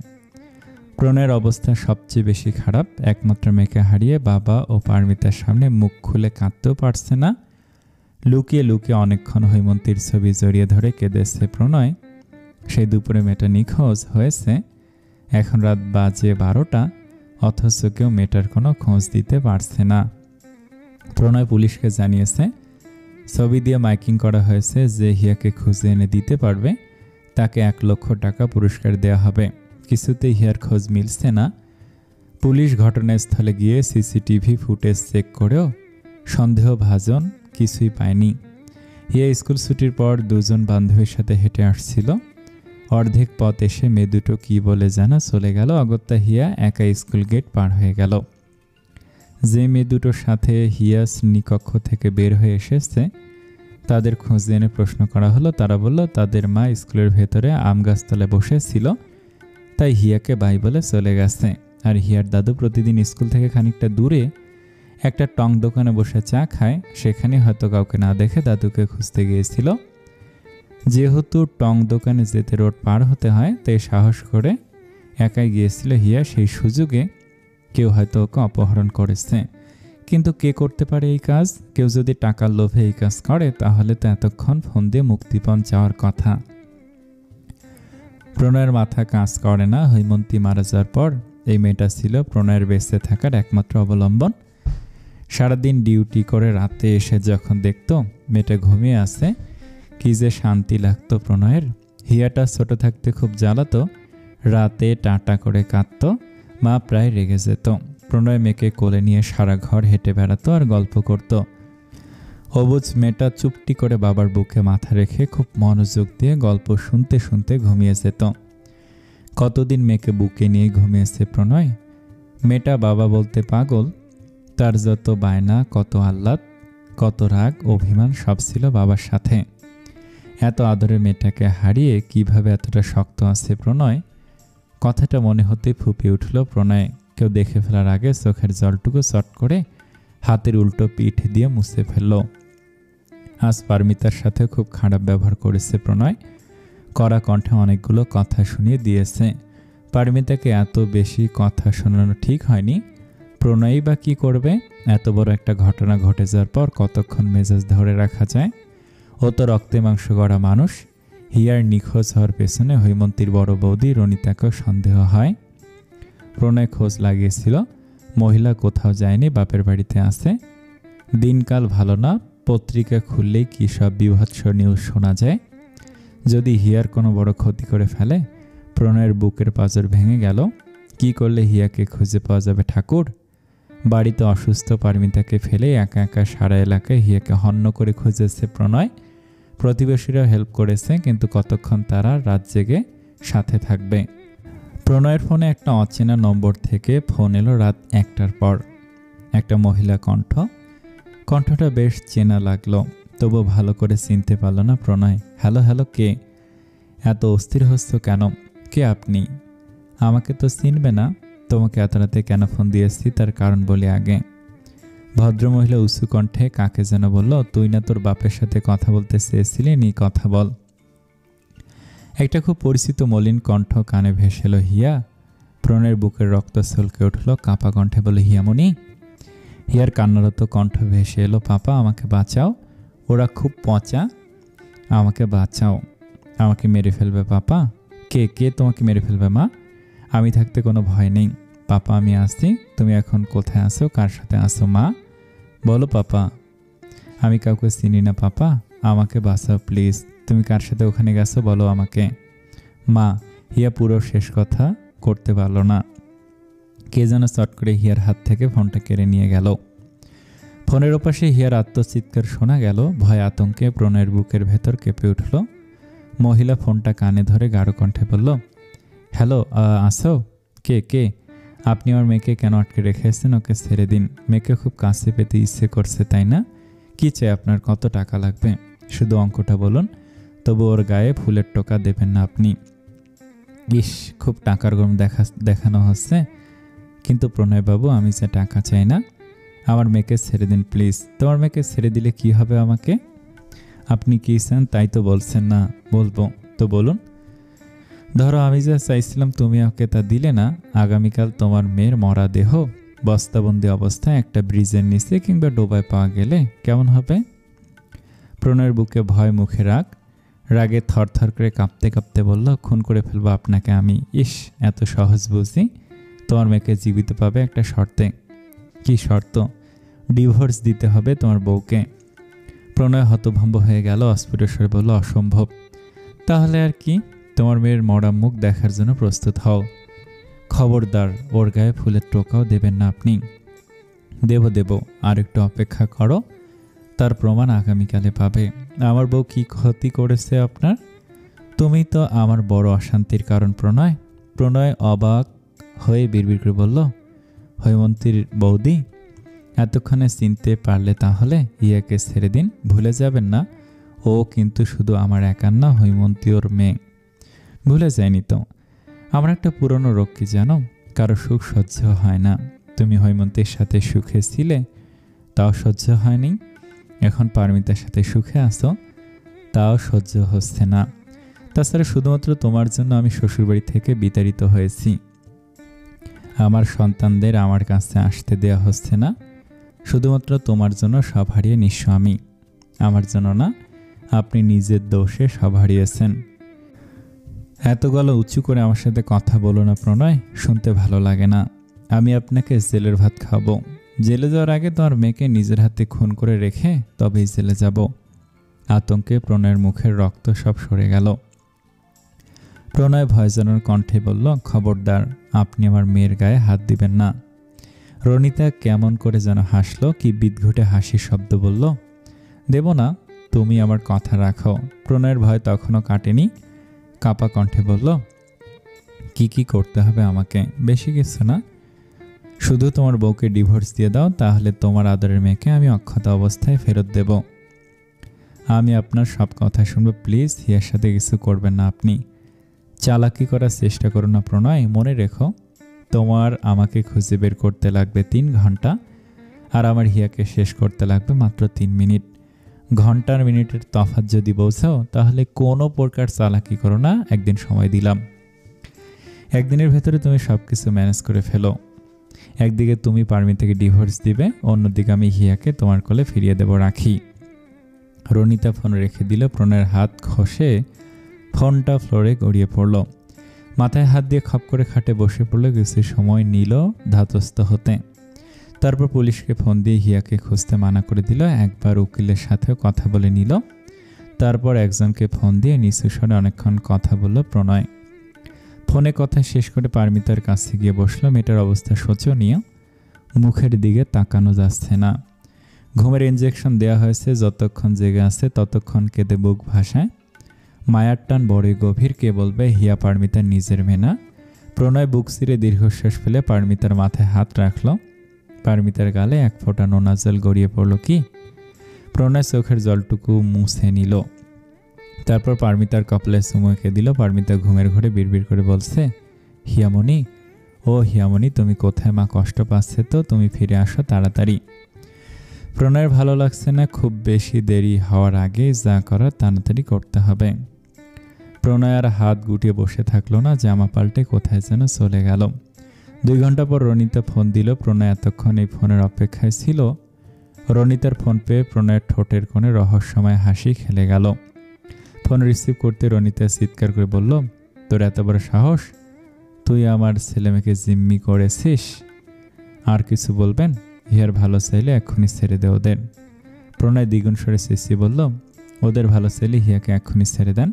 প্রণয়ের অবস্থা সবচেয়ে বেশি খারাপ। একমাত্র মেয়েকে হারিয়ে বাবা ও পারমিতার সামনে মুখ খুলে কাঁদতেও পারছে না। লুকিয়ে লুকিয়ে অনেকক্ষণ হৈমন্তীর ছবি জড়িয়ে ধরে কেঁদেছে প্রণয়। সেই দুপুরে মেয়েটা নিখোঁজ হয়েছে। এখন রাত বাজে 12টা, অথচ কেউ মেয়েটার কোনো খোঁজ দিতে পারছে না। প্রণয় পুলিশকে জানিয়েছে। ছবি দিয়ে মাইকিং করা হয়েছে, যে হিয়াকে খুঁজে এনে দিতে পারবে তাকে 1 লক্ষ টাকা পুরস্কার দেওয়া হবে। কিছুতেই হিয়ার খোঁজ মিলছে না। পুলিশ ঘটনাস্থলে গিয়ে সিসিটিভি ফুটেজ চেক করেও সন্দেহভাজন কিছুই পায়নি। হিয়া স্কুল ছুটির পর 2 জন বান্ধবীর সাথে হেঁটে আসছিল। অর্ধেক পথ এসে মেয়ে দুটো কি বলে জানা চলে গেল। অগত্যা হিয়া একা স্কুল গেট পার হয়ে গেল। যে মেয়ে দুটোর সাথে হিয়া শ্রেণীকক্ষ থেকে বের হয়ে এসেছে তাদের খোঁজ এনে প্রশ্ন করা হলো। তারা বলল তাদের মা স্কুলের ভেতরে আম গাছতলায় বসেছিল, তাই হিয়াকে বাই বলে চলে গেছে। আর হিয়ার দাদু প্রতিদিন স্কুল থেকে খানিকটা দূরে একটা টং দোকানে বসে চা খায়। সেখানে হয়তো কাউকে না দেখে দাদুকে খুঁজতে গিয়েছিল। যেহেতু টং দোকানে যেতে রোড পার হতে হয়, তাই সাহস করে একাই গিয়েছিল হিয়া। সেই সুযোগে কেউ হয়তো ওকে অপহরণ করেছে। কিন্তু কে করতে পারে এই কাজ? কেউ যদি টাকার লোভে এই কাজ করে তাহলে তো এতক্ষণ ফোন দিয়ে মুক্তিপণ চাওয়ার কথা। প্রণয়ের মাথা কাজ করে না। হৈমন্তী মারা যাওয়ার পর এই মেয়েটা ছিল প্রণয়ের বেঁচে থাকার একমাত্র অবলম্বন। সারাদিন ডিউটি করে রাতে এসে যখন দেখত মেয়েটা ঘুমিয়ে আছে, কি যে শান্তি লাগতো প্রণয়ের। হিয়াটা ছোট থাকতে খুব জ্বালাতো। রাতে টাটা করে কাঁদত। মা প্রায় রেগে যেত। প্রণয় মেয়েকে কোলে নিয়ে সারা ঘর হেঁটে বেড়াতো আর গল্প করত। অবুঝ মেয়েটা চুপটি করে বাবার বুকে মাথা রেখে খুব মনোযোগ দিয়ে গল্প শুনতে শুনতে ঘুমিয়ে যেত। কতদিন মেয়েকে বুকে নিয়ে ঘুমিয়েছে প্রণয়। মেয়েটা বাবা বলতে পাগল। তার যত বায়না, কত আহ্লাদ, কত রাগ অভিমান সব ছিল বাবার সাথে। এত আদরের মেয়েটাকে হারিয়ে কিভাবে এতটা শক্ত আছে প্রণয়, কথাটা মনে হতেই ফুপিয়ে উঠল প্রণয়। কেউ দেখে ফেলার আগে চোখের জলটুকু চট করে হাতের উল্টো পিঠ দিয়ে মুছে ফেলল। আজ পারমিতার সাথে খুব খারাপ ব্যবহার করেছে প্রণয়। কড়া কণ্ঠে অনেকগুলো কথা শুনিয়ে দিয়েছে। পারমিতাকে এত বেশি কথা শোনানো ঠিক হয়নি। প্রণয়ই বা কী করবে? এত বড় একটা ঘটনা ঘটে যাওয়ার পর কতক্ষণ মেজাজ ধরে রাখা যায়? ও তো রক্তে মাংস গড়া মানুষ। হিয়ার নিখোঁজ হওয়ার পেছনে হৈমন্তীর বড় বৌদি রনিতাকেও সন্দেহ হয়। প্রণয় খোঁজ লাগিয়েছিল, মহিলা কোথাও যায়নি, বাপের বাড়িতে আছে। দিনকাল ভালো না, পত্রিকা খুললেই কী সব বিভৎস নিউজ শোনা যায়। যদি হিয়ার কোনো বড় ক্ষতি করে ফেলে, প্রণয়ের বুকের পাঁজর ভেঙে গেল। কি করলে হিয়াকে খুঁজে পাওয়া যাবে ঠাকুর? বাড়িতে অসুস্থ পারমিতাকে ফেলে একা একা সারা এলাকায় হিয়াকে হন্য করে খুঁজেছে প্রণয়। প্রতিবেশীরাও হেল্প করেছে, কিন্তু কতক্ষণ তারা রাত জেগে সাথে থাকবে। প্রণয়ের ফোনে একটা অচেনা নম্বর থেকে ফোন এলো রাত 1টার পর। একটা মহিলা কণ্ঠ। কণ্ঠটা বেশ চেনা লাগলো, তবু ভালো করে চিনতে পারল না প্রণয়। হ্যালো হ্যালো, কে? এত অস্থির হচ্ছ কেন? কে আপনি? আমাকে তো চিনবে না। তোমাকে এত রাতে কেন ফোন দিয়েছি তার কারণ বলি আগে। ভদ্রমহিলা উঁচু কণ্ঠে কাকে যেন বলল, তুই না তোর বাপের সাথে কথা বলতে চেয়েছিলি, নি কথা বল। একটা খুব পরিচিত মলিন কণ্ঠ কানে ভেসে এলো, হিয়া। প্রণয়ের বুকের রক্ত ছলকে উঠল, কাঁপা কণ্ঠে বলল, হিয়ামণি। হিয়ার কান্নারত কণ্ঠ ভেসে এলো, পাপা আমাকে বাঁচাও, ওরা খুব পচা, আমাকে বাঁচাও, আমাকে মেরে ফেলবে পাপা। কে কে তোমাকে মেরে ফেলবে মা? আমি থাকতে কোনো ভয় নেই পাপা, আমি আসছি। তুমি এখন কোথায় আছো, কার সাথে আছো মা? বলো পাপা। আমি কাউকে চিনি না পাপা, আমাকে বাঁচাও প্লিজ। তুমি কার সাথে ওখানে গেছো বলো আমাকে। মা। হিয়া পুরো শেষ কথা করতে পারল না। কে যেন চট করে হিয়ার হাত থেকে ফোনটা কেড়ে নিয়ে গেল। ফোনের ওপাশে হিয়ার আত্মচিৎকার শোনা গেল। ভয় আতঙ্কে প্রণয়ের বুকের ভেতর কেঁপে উঠল। মহিলা ফোনটা কানে ধরে গাঢ় কণ্ঠে বলল, হ্যালো, আসো? কে কে? আপনি আমার মেয়েকে কেন আটকে রেখেছেন? ওকে ছেড়ে দিন। মেয়েকে খুব কাছে পেতে ইচ্ছে করছে, তাই না? কি চাই আপনার? কত টাকা লাগবে? শুধু অঙ্কটা বলুন। তবু ওর গায়ে ফুলের টোকা দেবেন না আপনি। ইস, খুব টাকার গরম দেখানো হচ্ছে। কিন্তু প্রণয়বাবু, আমি যে টাকা চাই না, আমার মেয়েকে ছেড়ে দিন প্লিজ। তোমার মেয়েকে ছেড়ে দিলে কি হবে আমাকে? আপনি কি চান তাই তো বলছেন না। বলবো তো বলুন। ধরো আমি যা চাইছিলাম তুমি ওকে তা দিলে না। আগামীকাল তোমার মেয়ের মরা দেহ বস্তাবন্দি অবস্থায় একটা ব্রিজের নিচে কিংবা ডোবায় পাওয়া গেলে কেমন হবে? প্রণয়ের বুকে ভয়, মুখে রাগ। রাগে থরথর করে কাঁপতে কাঁপতে বলল, খুন করে ফেলবো আপনাকে আমি। ইস, এত সহজ বুঝি? তোমার মেয়েকে জীবিত পাবে একটা শর্তে। কি শর্ত? ডিভোর্স দিতে হবে তোমার বউকে। প্রণয় হতভম্ব হয়ে গেল, অস্ফুট স্বরে বলল, অসম্ভব। তাহলে আর কি? তোমার মেয়ের মরা মুখ দেখার জন্য প্রস্তুত হও। খবরদার, ওর গায়ে ফুলের টোকাও দেবেন না আপনি। দেব, আর একটু অপেক্ষা করো, তার প্রমাণ আগামীকালে পাবে। আমার বউ কি ক্ষতি করেছে আপনার? তুমি তো আমার বড় অশান্তির কারণ প্রণয়। প্রণয় অবাক হয়ে বিড়বিড় করে বলল, হৈমন্তীর বৌদি? এতক্ষণে চিনতে পারলে তাহলে? ইয়াকে ছেড়ে দিন, ভুলে যাবেন না ও কিন্তু শুধু আমার একার না, হৈমন্তী ওর মেয়ে। ভুলে যায়নি তো। আমার একটা পুরনো রোগ কি জানো? কারো সুখ সহ্য হয় না। তুমি হৈমন্তীর সাথে সুখে ছিলে, তাও সহ্য হয়নি। এখন পারমিতার সাথে সুখে আছো, তাও সহ্য হচ্ছে না। তাছাড়া শুধুমাত্র তোমার জন্য আমি শ্বশুরবাড়ি থেকে বিতাড়িত হয়েছি। আমার সন্তানদের আমার কাছে আসতে দেওয়া হচ্ছে না। শুধুমাত্র তোমার জন্য সব হারিয়ে নিঃস্ব আমি। আমার জন্য না, আপনি নিজের দোষে সব হারিয়েছেন। এত গলা উঁচু করে আমার সাথে কথা বলো না প্রণয়, শুনতে ভালো লাগে না। আমি আপনাকে জেলের ভাত খাবো। জেলে যাওয়ার আগে তোমার মেয়েকে নিজের হাতে খুন করে রেখে তবেই জেলে যাব। আতঙ্কে প্রণয়ের মুখের রক্ত সব সরে গেল। প্রণয় ভয়জনক কণ্ঠে বলল, খবরদার, আপনি আমার মেয়ের গায়ে হাত দিবেন না। রনিতা কেমন করে যেন হাসলো, কি বিদঘুটে হাসির শব্দ বলল, দেব না, তুমি আমার কথা রাখো। প্রণয়ের ভয় তখনও কাটেনি। কাঁপা কণ্ঠে বলল, কি করতে হবে আমাকে? বেশি কিছু না, শুধু তোমার বউকে ডিভোর্স দিয়ে দাও, তাহলে তোমার আদরের মেয়েকে আমি অক্ষত অবস্থায় ফেরত দেব। আমি আপনার সব কথা শুনবো, প্লিজ। হিয়ার সাথে কিছু করবেন না আপনি। চালাকি করার চেষ্টা করো না প্রণয়। মনে রেখো, তোমার আমাকে খুঁজে বের করতে লাগবে 3 ঘন্টা, আর আমার হিয়াকে শেষ করতে লাগবে মাত্র 3 মিনিট। ঘন্টার মিনিটের তফাৎ যদি বোঝাও, তাহলে কোনো প্রকার চালাকি করো না। একদিন সময় দিলাম, একদিনের ভেতরে তুমি সব কিছু ম্যানেজ করে ফেলো। একদিকে তুমি পারমিতাকে ডিভোর্স দিবে, অন্যদিকে আমি হিয়াকে তোমার কোলে ফিরিয়ে দেব। রাখি। রনিতা ফোন রেখে দিল। প্রণয়ের হাত খসে ফোনটা ফ্লোরে গড়িয়ে পড়ল। মাথায় হাত দিয়ে খপ করে খাটে বসে পড়ল। কিছু সময় নিল ধাতস্থ হতে। তারপর পুলিশকে ফোন দিয়ে হিয়াকে খুঁজতে মানা করে দিল। একবার উকিলের সাথেও কথা বলে নিল। তারপর একজনকে ফোন দিয়ে নিচু স্বরে অনেকক্ষণ কথা বলল প্রণয়। ফোনে কথা শেষ করে পারমিতার কাছে গিয়ে বসল। মেয়েটার অবস্থা শোচনীয়, মুখের দিকে তাকানো যাচ্ছে না। ঘুমের ইনজেকশন দেওয়া হয়েছে, যতক্ষণ জেগে আছে ততক্ষণ কেঁদে বুক ভাসায়। মায়ার টান বড়ই গভীর, কে বলবে হিয়া পারমিতার নিজের মেয়ে না। প্রণয় বুক চিরে দীর্ঘশ্বাস ফেলে পারমিতার মাথায় হাত রাখল। পারমিতার গালে এক ফোঁটা নোনা জল গড়িয়ে পড়ল কি। প্রণয় চোখের জলটুকু মুছে নিল, তারপর পারমিতার কপালে চুমু এঁকে দিল। পারমিতা ঘুমের ঘরে বিড়বিড় করে বলছে, হিয়ামণি, ও হিয়ামণি, তুমি কোথায়? মা কষ্ট পাচ্ছে তো, তুমি ফিরে আসো তাড়াতাড়ি। প্রণয়ের ভালো লাগছে না, খুব বেশি দেরি হওয়ার আগে যা করার তাড়াতাড়ি করতে হবে। প্রণয় আর হাত গুটিয়ে বসে থাকলো না, জামা পাল্টে কোথায় যেন চলে গেল। 2 ঘন্টা পর রনিতা ফোন দিল। প্রণয় এতক্ষণ এই ফোনের অপেক্ষায় ছিল। রনিতার ফোন পেয়ে প্রণয়ের ঠোঁটের কোণে রহস্যময় হাসি খেলে গেল। ফোন রিসিভ করতে রনিতা চিৎকার করে বলল, তোর এত বড় সাহস, তুই আমার ছেলেমেয়েকে জিম্মি করেছিস? আর কিছু বলবেন? হিয়ার ভালো চাইলে এক্ষুনি ছেড়ে দে ওদের। প্রণয় দ্বিগুণ স্বরে চেঁচিয়ে বলল, ওদের ভালো চাইলে হিয়াকে এক্ষুনি ছেড়ে দেন।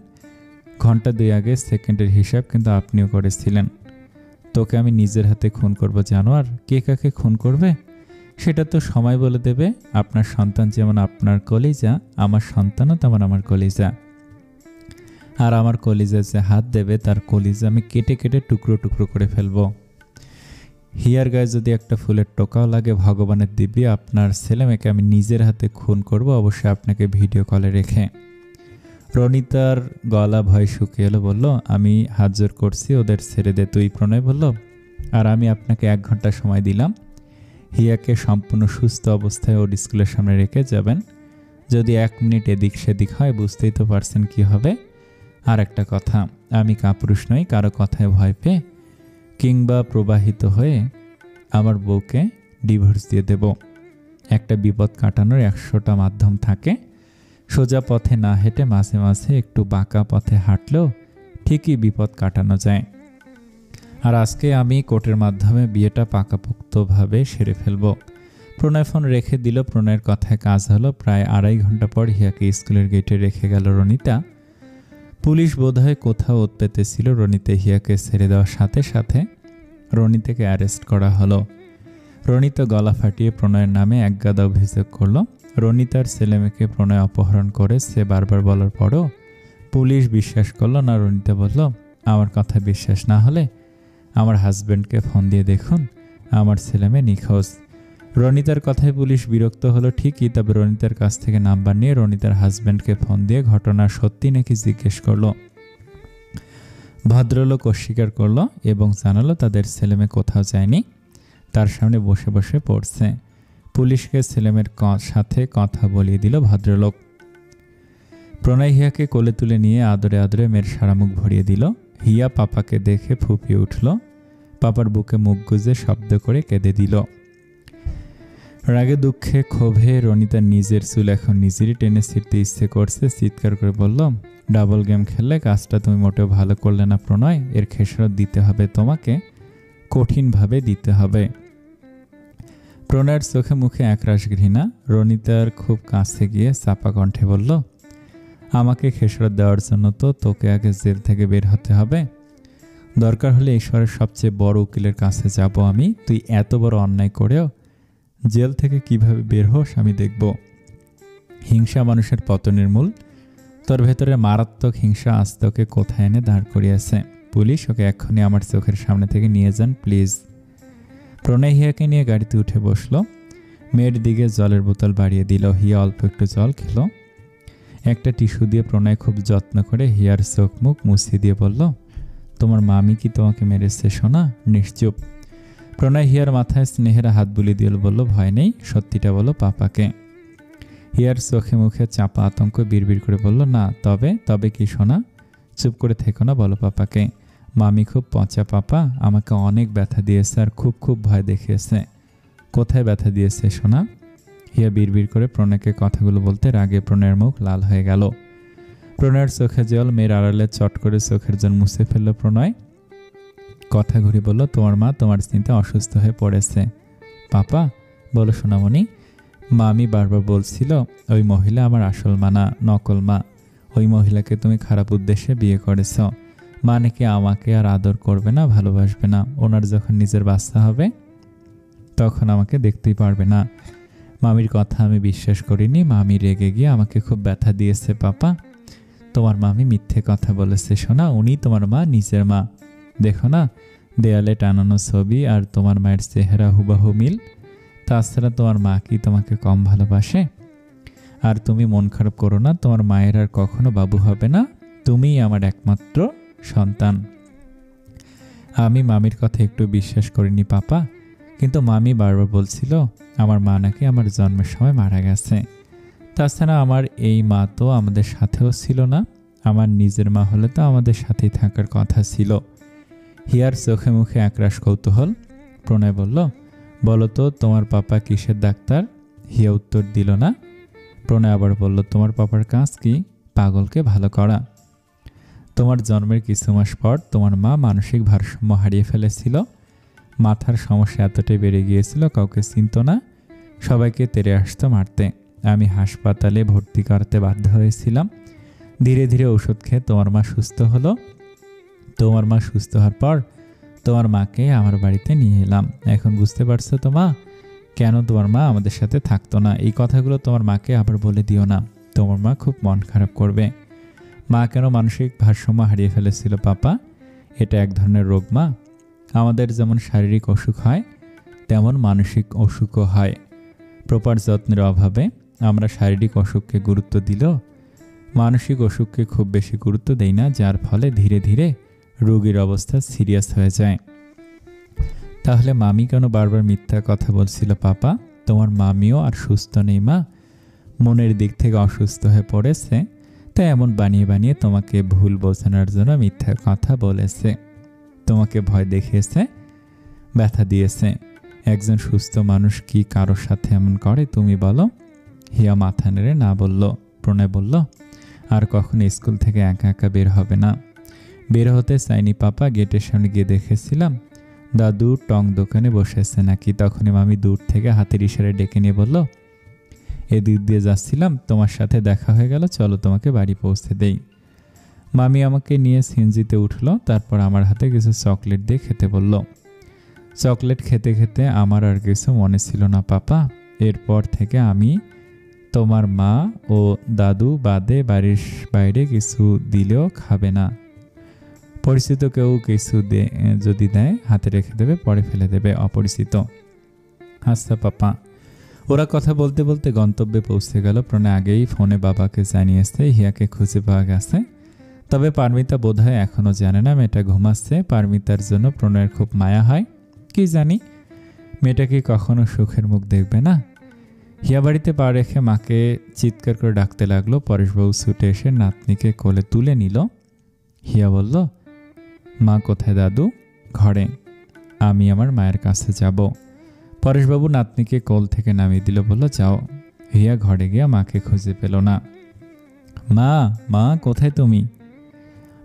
ঘন্টা 2 আগে সেকেন্ডের হিসাব কিন্তু আপনিও করেছিলেন। তোকে আমি নিজের হাতে খুন করব জানোয়ার। কে কাকে খুন করবে সেটা তো সময় বলে দেবে। আপনার সন্তান যেমন আপনার কলিজা, আমার সন্তানও তেমন আমার কলিজা। আর আমার কলিজা যে হাত দেবে তার কলিজা আমি কেটে কেটে টুকরো টুকরো করে ফেলবো। হিয়ার গায়ে যদি একটা ফুলের টোকাও লাগে, ভগবানের দিব্যি আপনার ছেলেমেয়েকে আমি নিজের হাতে খুন করব, অবশ্যই আপনাকে ভিডিও কলে রেখে। রনিতার গলা ভয় শুকিয়ে এলো, বলল, আমি হাত জোর করছি, ওদের ছেড়ে দে তুই। প্রণয় বলল, আর আমি আপনাকে 1 ঘন্টা সময় দিলাম। হিয়াকে সম্পূর্ণ সুস্থ অবস্থায় ওর স্কুলের সামনে রেখে যাবেন। যদি 1 মিনিট এদিক সেদিক হয় বুঝতেই তো পারছেন কি হবে। আর একটা কথা, আমি কাপুরুষ নই কারো কথায় ভয় পেয়ে কিংবা প্রবাহিত হয়ে আমার বউকে ডিভোর্স দিয়ে দেব। একটা বিপদ কাটানোর 100টা মাধ্যম থাকে। সোজা পথে না হেঁটে মাঝে মাঝে একটু বাঁকা পথে হাঁটলেও ঠিকই বিপদ কাটানো যায়। আর আজকে আমি কোর্টের মাধ্যমে বিয়েটা পাকাপোক্তভাবে সেরে ফেলব। প্রণয় ফোন রেখে দিল। প্রণয়ের কথায় কাজ হলো। প্রায় 2.5 ঘন্টা পর হিয়াকে স্কুলের গেটে রেখে গেল রনিতা। পুলিশ বোধহয় কোথাও ওত পেতেছিল। রনিতা হিয়াকে ছেড়ে দেওয়ার সাথে সাথে রনিতাকে অ্যারেস্ট করা হলো। রনিতা গলা ফাটিয়ে প্রণয়ের নামে একগাদা অভিযোগ করলো। রনিতার ছেলেমেয়েকে প্রণয় অপহরণ করে সে বারবার বলার পরও পুলিশ বিশ্বাস করলো না। রনিতা বলল, আমার কথা বিশ্বাস না হলে আমার হাজব্যান্ডকে ফোন দিয়ে দেখুন, আমার ছেলেমেয়ে নিখোঁজ। রনিতার কথায় পুলিশ বিরক্ত হলো ঠিকই, তবে রনিতার কাছ থেকে নাম্বার নিয়ে রনিতার হাজব্যান্ডকে ফোন দিয়ে ঘটনা সত্যি নাকি জিজ্ঞেস করলো। ভদ্রলোক অস্বীকার করলো এবং জানালো তাদের ছেলেমেয়ে কোথাও যায়নি, তার সামনে বসে বসে পড়ছে। পুলিশকে ছেলেমেয়ের সাথে কথা বলিয়ে দিল ভদ্রলোক। প্রণয় হিয়াকে কোলে তুলে নিয়ে আদরে আদরে মেয়ের সারা মুখ ভরিয়ে দিল। হিয়া পাপাকে দেখে ফুঁপিয়ে উঠল। পাপার বুকে মুখ গুজে শব্দ করে কেঁদে দিল। রাগে দুঃখে ক্ষোভে রনিতার নিজের চুল এখন নিজেরই টেনে ছিঁড়তে ইচ্ছে করছে। চিৎকার করে বলল, ডাবল গেম খেললে কাজটা তুমি মোটেও ভালো করলে না প্রণয়, এর খেসারত দিতে হবে তোমাকে, কঠিনভাবে দিতে হবে। প্রণয়ের চোখে মুখে একরাশ ঘৃণা। রনিতার খুব কাছে গিয়ে চাপা কণ্ঠে বলল, আমাকে খেসারত দেওয়ার জন্য তো তোকে আগে জেল থেকে বের হতে হবে। দরকার হলে ঈশ্বরের সবচেয়ে বড় উকিলের কাছে যাব আমি। তুই এত বড় অন্যায় করেও জেল থেকে কিভাবে বের হোস আমি দেখব। হিংসা মানুষের পতনের মূল। তোর ভেতরে মারাত্মক হিংসা আজ তোকে কোথায় এনে দাঁড় করিয়েছে। পুলিশ, ওকে এক্ষুনি আমার চোখের সামনে থেকে নিয়ে যান প্লিজ। প্রণয় হিয়াকে নিয়ে গাড়িতে উঠে বসলো। মেয়ের দিকে জলের বোতল বাড়িয়ে দিল। হিয়া অল্প একটু জল খেলো। একটা টিস্যু দিয়ে প্রণয় খুব যত্ন করে হিয়ার চোখ মুখ মুছিয়ে দিয়ে বলল, তোমার মামি কি তোমাকে মেরেছে সোনা? নিশ্চুপ। প্রণয় হিয়ার মাথায় স্নেহের হাত বুলিয়ে দিয়ে বলল, ভয় নেই, সত্যিটা বলো পাপাকে। হিয়ার চোখে মুখে চাপা আতঙ্ক বিড়বিড় করে বলল, না তবে কি সোনা? চুপ করে থেকো না, বলো পাপাকে। মামি খুব পচা পাপা, আমাকে অনেক ব্যথা দিয়েছে আর খুব খুব ভয় দেখিয়েছে। কোথায় ব্যথা দিয়েছে সোনা? হিয়া বিড়বিড় করে প্রণয়কে কথাগুলো বলতে রাগে প্রণয়ের মুখ লাল হয়ে গেল। প্রণয়ের চোখে জল। মেয়ের আড়ালে চট করে চোখের জল মুছে ফেলল প্রণয়। কথা ঘুরে বলল, তোমার মা তোমার চিন্তা অসুস্থ হয়ে পড়েছে। পাপা, বলো সোনামণি। মামি বারবার বলছিল ওই মহিলা আমার আসল মা না, নকল মা। ওই মহিলাকে তুমি খারাপ উদ্দেশ্যে বিয়ে করেছ। মা নাকি আমাকে আর আদর করবে না, ভালোবাসবে না। ওনার যখন নিজের বাচ্চা হবে তখন আমাকে দেখতেই পারবে না। মামির কথা আমি বিশ্বাস করিনি। মামি রেগে গিয়ে আমাকে খুব ব্যথা দিয়েছে পাপা। তোমার মামি মিথ্যে কথা বলেছে সোনা, উনি তোমার মা, নিজের মা। দেখো না, দেয়ালে টানানো ছবি আর তোমার মায়ের চেহারা হুবাহু মিল। তাছাড়া তোমার মা কি তোমাকে কম ভালোবাসে? আর তুমি মন খারাপ করো না, তোমার মায়ের আর কখনো বাবু হবে না, তুমিই আমার একমাত্র সন্তান। আমি মামির কথা একটু বিশ্বাস করিনি পাপা, কিন্তু মামি বারবার বলছিল আমার মা নাকি আমার জন্মের সময় মারা গেছে। তাছাড়া আমার এই মা তো আমাদের সাথেও ছিল না, আমার নিজের মা হলে তো আমাদের সাথেই থাকার কথা ছিল। হিয়ার চোখে মুখে একরাশ কৌতূহল। প্রণয় বলল, বলো তো তোমার পাপা কিসের ডাক্তার? হিয়া উত্তর দিল না। প্রণয় আবার বলল, তোমার পাপার কাজ কি? পাগলকে ভালো করা। তোমার জন্মের কিছু মাস পর তোমার মা মানসিক ভারসাম্য হারিয়ে ফেলেছিল। মাথার সমস্যা এতটাই বেড়ে গিয়েছিল, কাউকে চিনত না, সবাইকে তেড়ে আসতো মারতে। আমি হাসপাতালে ভর্তি করাতে বাধ্য হয়েছিলাম। ধীরে ধীরে ওষুধ খেয়ে তোমার মা সুস্থ হলো। তোমার মা সুস্থ হওয়ার পর তোমার মাকে আমার বাড়িতে নিয়ে এলাম। এখন বুঝতে পারছো তো মা, কেন তোমার মা আমাদের সাথে থাকতো না? এই কথাগুলো তোমার মাকে আবার বলে দিও না, তোমার মা খুব মন খারাপ করবে। মা কেন মানসিক ভারসাম্য হারিয়ে ফেলেছিল পাপা? এটা এক ধরনের রোগ মা। আমাদের যেমন শারীরিক অসুখ হয়, তেমন মানসিক অসুখও হয়। প্রপার যত্নের অভাবে আমরা শারীরিক অসুখকে গুরুত্ব দিলেও মানসিক অসুখকে খুব বেশি গুরুত্ব দেই না, যার ফলে ধীরে ধীরে রোগীর অবস্থা সিরিয়াস হয়ে যায়। তাহলে মামি কেন বারবার মিথ্যা কথা বলছিল পাপা? তোমার মামিও আর সুস্থ নেই মা, মনের দিক থেকে অসুস্থ হয়ে পড়েছে, তাই এমন বানিয়ে বানিয়ে তোমাকে ভুল বোঝানোর জন্য মিথ্যা কথা বলেছে, তোমাকে ভয় দেখিয়েছে, ব্যথা দিয়েছে। একজন সুস্থ মানুষ কি কারোর সাথে এমন করে তুমি বলো? হিয়া মাথা নেড়ে না বলল। প্রণয় বলল, আর কখনো স্কুল থেকে একা একা বের হবে না। বের হতে চাইনি পাপা, গেটের সামনে গিয়ে দেখেছিলাম দাদু টং দোকানে বসেছে নাকি। তখনই মামি দূর থেকে হাতের ইশারায় ডেকে নিয়ে বলল, এদিক দিয়ে যাচ্ছিলাম, তোমার সাথে দেখা হয়ে গেল, চলো তোমাকে বাড়ি পৌঁছে দেই। মামি আমাকে নিয়ে সিএনজিতে উঠলো, তারপর আমার হাতে কিছু চকলেট দিয়ে খেতে বলল। চকলেট খেতে খেতে আমার আর কিছু মনে ছিল না পাপা। এরপর থেকে আমি তোমার মা ও দাদু বাদে বাড়ির বাইরে কিছু দিলেও খাবে না। পরিচিত কেউ কিছু যদি দেয় হাতে রেখে দেবে, পরে ফেলে দেবে। অপরিচিত। আচ্ছা পাপা। ওরা কথা বলতে বলতে গন্তব্যে পৌঁছে গেল। প্রণয় আগেই ফোনে বাবাকে জানিয়েছে হিয়াকে খুঁজে পাওয়া গেছে, তবে পারমিতা বোধহয় এখনো জানে না। মেয়েটা ঘুমাচ্ছে। পারমিতার জন্য প্রণয়ের খুব মায়া হয়, কি জানি মেয়েটা কি কখনো সুখের মুখ দেখবে না। হিয়া বাড়িতে পা রেখে মাকে চিৎকার করে ডাকতে লাগলো। পরেশবাবু ছুটে এসে নাতনিকে কোলে তুলে নিল। হিয়া বলল, মা কোথায় দাদু? ঘরে। আমি আমার মায়ের কাছে যাব। পরেশবাবু নাতনিকে কোল থেকে নামিয়ে দিল, বলল যাও। হিয়া ঘরে গিয়া মাকে খুঁজে পেল না। মা, মা কোথায় তুমি?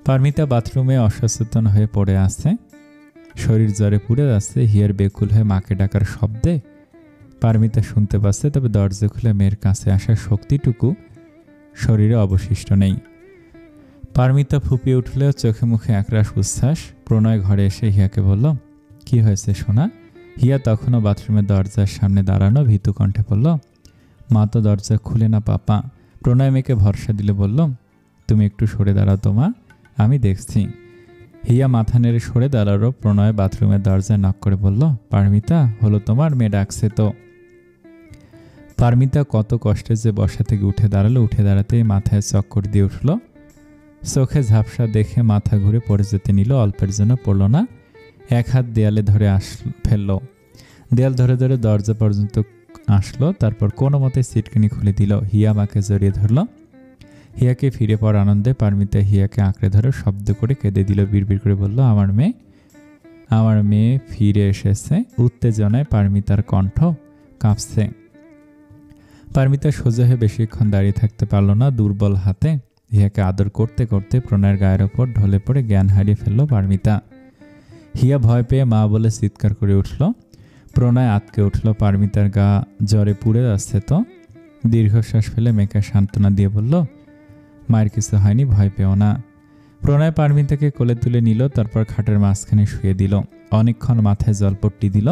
পারমিতা বাথরুমে অসচেতন হয়ে পড়ে আছে, শরীর জ্বরে পুড়ে যাচ্ছে। হিয়ার বেকুল হয়ে মাকে ডাকার শব্দে পারমিতা শুনতে পাচ্ছে, তবে দরজা খুলে মেয়ের কাছে আসার শক্তিটুকু শরীরে অবশিষ্ট নেই। পারমিতা ফুপিয়ে উঠলেও চোখে মুখে একরাশ উচ্ছ্বাস। প্রণয় ঘরে এসে হিয়াকে বলল, কি হয়েছে সোনা? হিয়া তখনও বাথরুমের দরজার সামনে দাঁড়ানো, ভীতু কণ্ঠে বলল, মা তো দরজা খুলে না পাপা। প্রণয় মেয়েকে ভরসা দিলে বলল, তুমি একটু সরে দাঁড়াও তো মা, আমি দেখছি। হিয়া মাথা নেড়ে সরে দাঁড়ালো। প্রণয় বাথরুমের দরজায় নক করে বলল, পারমিতা, হলো তোমার? মেয়ে ডাকছে তো। পারমিতা কত কষ্টে যে বসা থেকে উঠে দাঁড়ালো। উঠে দাঁড়াতেই মাথায় চক্কর দিয়ে উঠল। চোখে ঝাপসা দেখে মাথা ঘুরে পড়ে যেতে নিল। অল্পের জন্য পড়ল না, এক হাত দেয়ালে ধরে ফেলল। দেয়াল ধরে ধরে দরজা পর্যন্ত আসলো, তারপর কোনো মতে সিটকানি খুলে দিল। হিয়া মাকে জড়িয়ে ধরল। হিয়াকে ফিরে পাওয়ার আনন্দে পারমিতা হিয়াকে আঁকড়ে ধরে শব্দ করে কেঁদে দিল। বিড়বিড় করে বলল, আমার মেয়ে ফিরে এসেছে। উত্তেজনায় পারমিতার কণ্ঠ কাঁপছে। পারমিতা সোজা হয়ে বেশিক্ষণ দাঁড়িয়ে থাকতে পারল না। দুর্বল হাতে হিয়াকে আদর করতে করতে প্রণয়ের গায়ের ওপর ঢলে পড়ে জ্ঞান হারিয়ে ফেলল পারমিতা। হিয়া ভয় পেয়ে মা বলে চিৎকার করে উঠল। প্রণয় আতকে উঠল। পারমিতার গা জ্বরে পুড়ে যাচ্ছে তো। দীর্ঘশ্বাস ফেলে মেয়েকে সান্ত্বনা দিয়ে বলল, মায়ের কিছু হয়নি, ভয় পেও না। প্রণয় পারমিতাকে কোলে তুলে নিল, তারপর খাটের মাঝখানে শুয়ে দিল। অনেকক্ষণ মাথায় জলপট্টি দিল।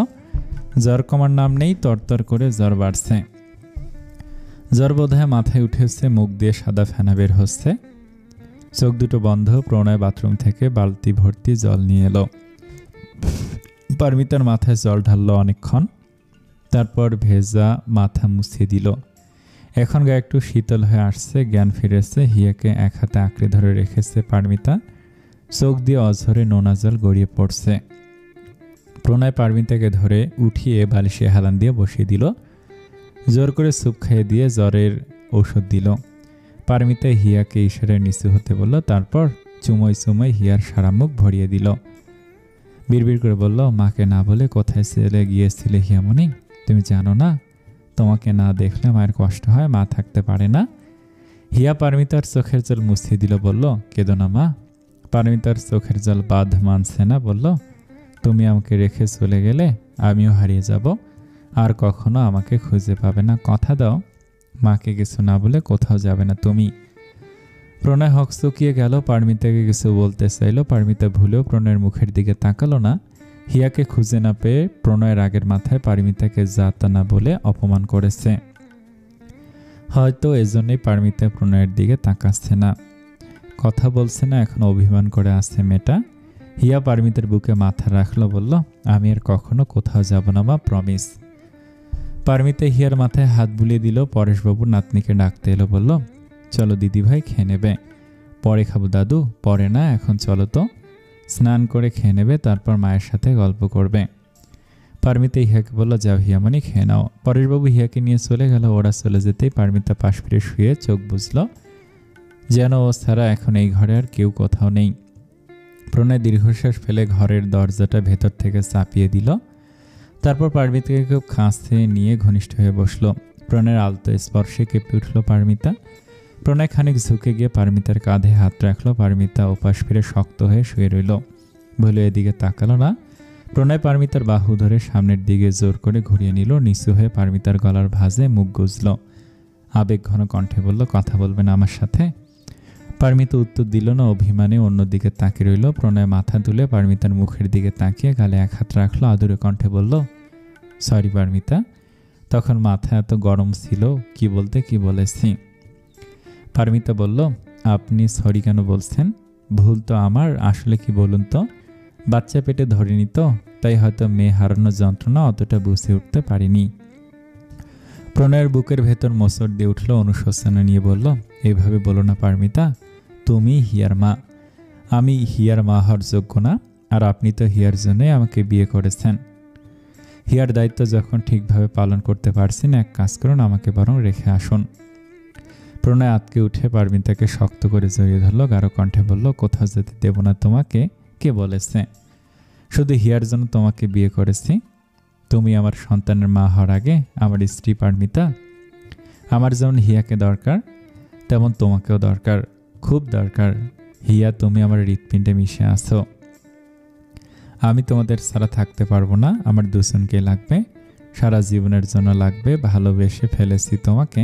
জ্বর কমার নাম নেই, তরতর করে জ্বর বাড়ছে। জ্বর বোধহয় মাথায় উঠেছে, মুখ দিয়ে সাদা ফেনা বের হচ্ছে, চোখ দুটো বন্ধ। প্রণয় বাথরুম থেকে বালতি ভর্তি জল নিয়ে এলো। পারমিতার মাথায় জল ঢাললো অনেকক্ষণ, তারপর ভেজা মাথা মুছিয়ে দিল। এখন গায়ে একটু শীতল হয়ে আসছে, জ্ঞান ফিরেছে। হিয়াকে এক হাতে আঁকড়ে ধরে রেখেছে পারমিতা, চোখ দিয়ে অঝরে নোনা জল গড়িয়ে পড়ছে। প্রণয় পারমিতাকে ধরে উঠিয়ে বালিশে হেলান দিয়ে বসিয়ে দিল, জোর করে স্যুপ খাইয়ে দিয়ে জ্বরের ঔষধ দিল। পারমিতা হিয়াকে ইশারায় নিচু হতে বলল, তারপর চুমোয় চুমোয় হিয়ার সারা মুখ ভরিয়ে দিল। বিড়বিড় করে বলল, মাকে না বলে কোথায় চলে গিয়েছিলে হিয়ামণি? তুমি জানো না, তোমাকে না দেখলে মায়ের কষ্ট হয়, মা থাকতে পারে না। হিয়া পারমিতার চোখের জল মুছিয়ে দিল, বলল, কেঁদো না মা। পারমিতার চোখের জল বাঁধ মানছে না, বলল, তুমি আমাকে রেখে চলে গেলে আমিও হারিয়ে যাব, আর কখনো আমাকে খুঁজে পাবে না। কথা দাও, মাকে কিছু না বলে কোথাও যাবে না তুমি। প্রণয় হকচকিয়ে গেল, পারমিতাকে কিছু বলতে চাইল। পারমিতা ভুলেও প্রণয়ের মুখের দিকে তাকালো না। হিয়াকে খুঁজে না পেয়ে প্রণয়ের আগের মাথায় পারমিতাকে যা তা না বলে অপমান করেছে। হয়তো এজন্যই পারমিতা প্রণয়ের দিকে তাকাচ্ছে না, কথা বলছে না, এখন অভিমান করে আসছে মেয়েটা। হিয়া পারমিতার বুকে মাথা রাখলো, বলল, আমি আর কখনো কোথাও যাব না মা, প্রমিস। পারমিতা হিয়ার মাথায় হাত বুলিয়ে দিল। পরেশবাবু নাতনিকে ডাকতে এলো, বলল, চলো দিদি ভাই, খেয়ে নেবে। পরে খাবো দাদু। পরে না, এখন চলো তো, স্নান করে খেয়ে নেবে, তারপর মায়ের সাথে গল্প করবে। পারমিতা হিয়াকে বলল, যাও হিয়ামণি, খেয়ে নাও। পরেশবাবু হিয়াকে নিয়ে চলে গেল। ওরা চলে যেতেই পারমিতা পাশ ফিরে শুয়ে চোখ বুঝল, যেন ও ছাড়া এখন এই ঘরে আর কেউ কোথাও নেই। প্রণয় দীর্ঘশ্বাস ফেলে ঘরের দরজাটা ভেতর থেকে চাপিয়ে দিল। তারপর পারমিতাকে খুব কাছে নিয়ে ঘনিষ্ঠ হয়ে বসল। প্রণয়ের আলতো স্পর্শে কেঁপে উঠল পারমিতা। প্রণয় খানিক ঝুঁকে গিয়ে পারমিতার কাঁধে হাত রাখল। পারমিতা ওপাশ ফিরে শক্ত হয়ে শুয়ে রইল, বলে এদিকে তাকালো না। প্রণয় পারমিতার বাহু ধরে সামনের দিকে জোর করে ঘুরিয়ে নিল। নিচু হয়ে পারমিতার গলার ভাঁজে মুখ গুজল। আবেগ ঘন কণ্ঠে বলল, কথা বলবেন আমার সাথে? পারমিতা উত্তর দিল না, অভিমানে অন্যদিকে তাকিয়ে রইল। প্রণয় মাথা তুলে পারমিতার মুখের দিকে তাকিয়ে গালে এক হাত রাখলো, আদুরে কণ্ঠে বলল, সরি পারমিতা, তখন মাথা এত গরম ছিল, কি বলতে কি বলেছি। পারমিতা বলল, আপনি সরি কেন বলছেন? ভুল তো আমার, আসলে কি বলুন তো, বাচ্চা পেটে ধরেনি তো, তাই হয়তো মেয়ে হারানোর যন্ত্রণা অতটা বুঝে উঠতে পারিনি। প্রণয়ের বুকের ভেতর মোচড় দিয়ে উঠল, অনুশোচনা নিয়ে বলল, এইভাবে বলো না পারমিতা, তুমি হিয়ার মা, আমি হিয়ার মা হওয়ার যোগ্য না, আর আপনি তো হিয়ার জন্যই আমাকে বিয়ে করেছেন। হিয়ার দায়িত্ব যখন ঠিকভাবে পালন করতে পারছি না, এক কাজ করুন, আমাকে বরং রেখে আসুন। প্রণয় আতকে উঠে পারমিতাকে শক্ত করে জড়িয়ে ধরল, গাঢ় কণ্ঠে বলল, কোথাও যেতে দেব না তোমাকে, কে বলেছে? শুধু হিয়ার জন্য তোমাকে বিয়ে করেছি। তুমি আমার সন্তানের মা হওয়ার আগে আমার স্ত্রী পারমিতা। আমার যেমন হিয়াকে দরকার, তেমন তোমাকেও দরকার, খুব দরকার। হিয়া, তুমি আমার হৃৎপিণ্ডে মিশে আছো। আমি তোমাদের ছাড়া থাকতে পারবো না, আমার দুজনকে লাগবে, সারা জীবনের জন্য লাগবে। ভালোবেসে ফেলেছি তোমাকে,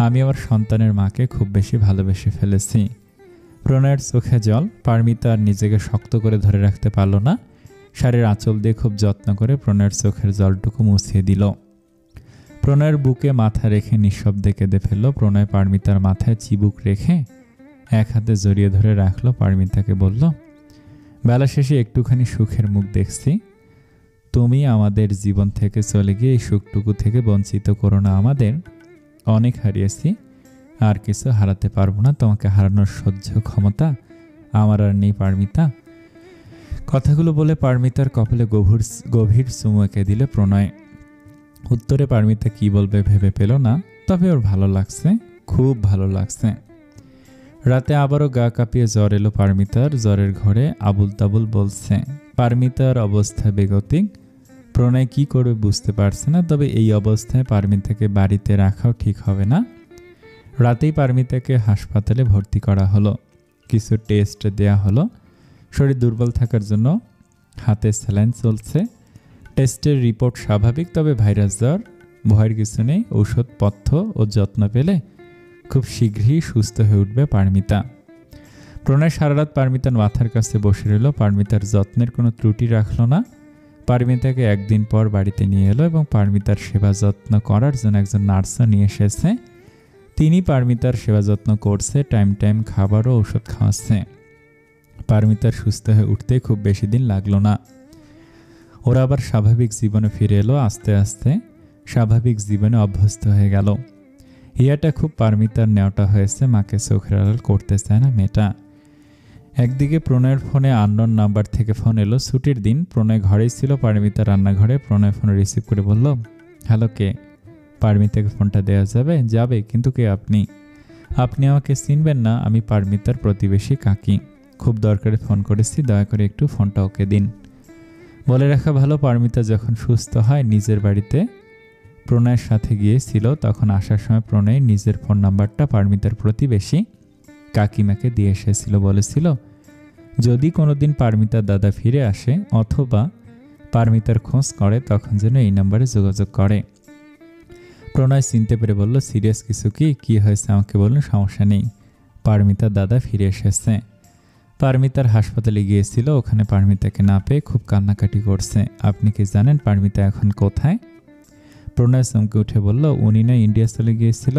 আমি আমার সন্তানের মাকে খুব বেশি ভালোবেসে ফেলেছি। প্রণয়ের চোখে জল। পারমিতা আর নিজেকে শক্ত করে ধরে রাখতে পারল না, শাড়ির আঁচল দিয়ে খুব যত্ন করে প্রণয়ের চোখের জলটুকু মুছিয়ে দিল। প্রণয়ের বুকে মাথা রেখে নিঃশব্দে কেঁদে ফেলল। প্রণয় পারমিতার মাথায় চিবুক রেখে এক হাতে জড়িয়ে ধরে রাখলো। পারমিতাকে বলল, বেলা শেষে একটুখানি সুখের মুখ দেখছি, তুমি আমাদের জীবন থেকে চলে গিয়ে এই সুখটুকু থেকে বঞ্চিত করো না আমাদের। অনেক হারিয়েছি, আর কিছু হারাতে পারবো না, তোমাকে হারানোর সহ্য ক্ষমতা আমার আর নেই পারমিতা। কথাগুলো বলে পারমিতার কপালে গভীর চুমু এঁকে দিল প্রণয়। উত্তরে পারমিতা কি বলবে ভেবে পেল না, তবে ওর ভালো লাগছে, খুব ভালো লাগছে। রাতে আবারও গা কাঁপিয়ে জ্বর এলো পারমিতার। জ্বরের ঘরে আবুল তাবুল বলছে। পারমিতার অবস্থা বেগতিক। প্রণয় কি করবে বুঝতে পারছে না, তবে এই অবস্থায় পারমিতাকে বাড়িতে রাখাও ঠিক হবে না। রাতেই পারমিতাকে হাসপাতালে ভর্তি করা হলো, কিছু টেস্ট দেয়া হলো। শরীর দুর্বল থাকার জন্য হাতে স্যালাইন চলছে। টেস্টের রিপোর্ট স্বাভাবিক, তবে ভাইরাস জ্বর, ভয়ের কিছু নেই। ঔষধপথ্য ও যত্ন পেলে খুব শীঘ্রই সুস্থ হয়ে উঠবে পারমিতা। প্রণয় সারা রাত পারমিতার মাথার কাছে বসে রইল। পারমিতার যত্নের কোনো ত্রুটি রাখল না। পারমিতাকে একদিন পর বাড়িতে নিয়ে এলো এবং পারমিতার সেবা যত্ন করার জন্য একজন নার্সও নিয়ে এসেছে। তিনি পারমিতার সেবা যত্ন করছে, টাইম টাইম খাবার ও ওষুধ খাওয়াচ্ছে। পারমিতার সুস্থ হয়ে উঠতে খুব বেশি দিন লাগলো না। ওরা আবার স্বাভাবিক জীবনে ফিরে এলো। আস্তে আস্তে স্বাভাবিক জীবনে অভ্যস্ত হয়ে গেল। হিয়াটা খুব পারমিতার নেওয়াটা হয়েছে, মাকে চোখের আড়াল করতে চায় না মেয়েটা। একদিকে প্রণয়ের ফোনে আননোন নাম্বার থেকে ফোন এলো। ছুটির দিন, প্রণয় ঘরেই ছিল, পারমিতা রান্নাঘরে। প্রণয় ফোন রিসিভ করে বলল, হ্যালো, কে? পারমিতাকে ফোনটা দেওয়া যাবে? যাবে, কিন্তু কে আপনি? আপনি আমাকে চিনবেন না, আমি পারমিতার প্রতিবেশী কাকি। খুব দরকারে ফোন করেছি, দয়া করে একটু ফোনটা ওকে দিন। বলে রাখা ভালো, পারমিতা যখন সুস্থ হয় নিজের বাড়িতে প্রণয়ের সাথে গিয়েছিল, তখন আসার সময় প্রণয় নিজের ফোন নাম্বারটা পারমিতার প্রতিবেশী কাকিমাকে দিয়ে এসেছিল। বলেছিল যদি কোনোদিন পারমিতার দাদা ফিরে আসে অথবা পারমিতার খোঁজ করে তখন যেন এই নাম্বারে যোগাযোগ করে। প্রণয় চিনতে পেরে বলল, সিরিয়াস কিছু কি হয়েছে আমাকে বলুন, সমস্যা নেই। পারমিতার দাদা ফিরে এসেছে। পারমিতার হাসপাতালে গিয়েছিল, ওখানে পারমিতাকে না পেয়ে খুব কান্নাকাটি করছে। আপনি কি জানেন পারমিতা এখন কোথায়? প্রণয় চমকে উঠে বলল, উনি না ইন্ডিয়া চলে গিয়েছিল?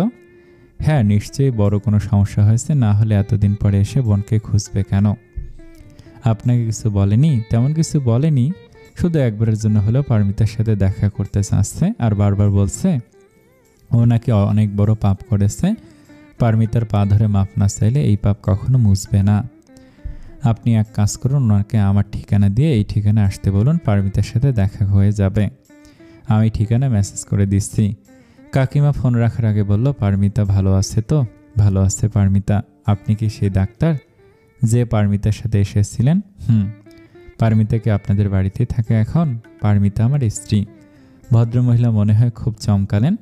হ্যাঁ, নিশ্চয়ই বড় কোনো সমস্যা হয়েছে, না হলে এতদিন পরে এসে বোনকে খুঁজবে কেন? আপনাকে কিছু বলেনি? তেমন কিছু বলেনি, শুধু একবারের জন্য হলেও পারমিতার সাথে দেখা করতে চাচ্ছে আর বারবার বলছে ও নাকি অনেক বড় পাপ করেছে। পারমিতার পা ধরে মাপ না চাইলে এই পাপ কখনো মুছবে না। আপনি এক কাজ করুন, ওনাকে আমার ঠিকানা দিয়ে এই ঠিকানা আসতে বলুন, পারমিতার সাথে দেখা হয়ে যাবে। আমি ঠিকানা মেসেজ করে দিচ্ছি। কাকিমা ফোন রাখার আগে বলল, পারমিতা ভালো আছে তো? ভালো আছে পারমিতা। আপনি কি সেই ডাক্তার যে পারমিতার সাথে এসেছিলেন? পারমিতা কি আপনাদের বাড়িতেই থাকে এখন? পারমিতা আমার স্ত্রী। ভদ্রমহিলা মনে হয় খুব চমকালেন।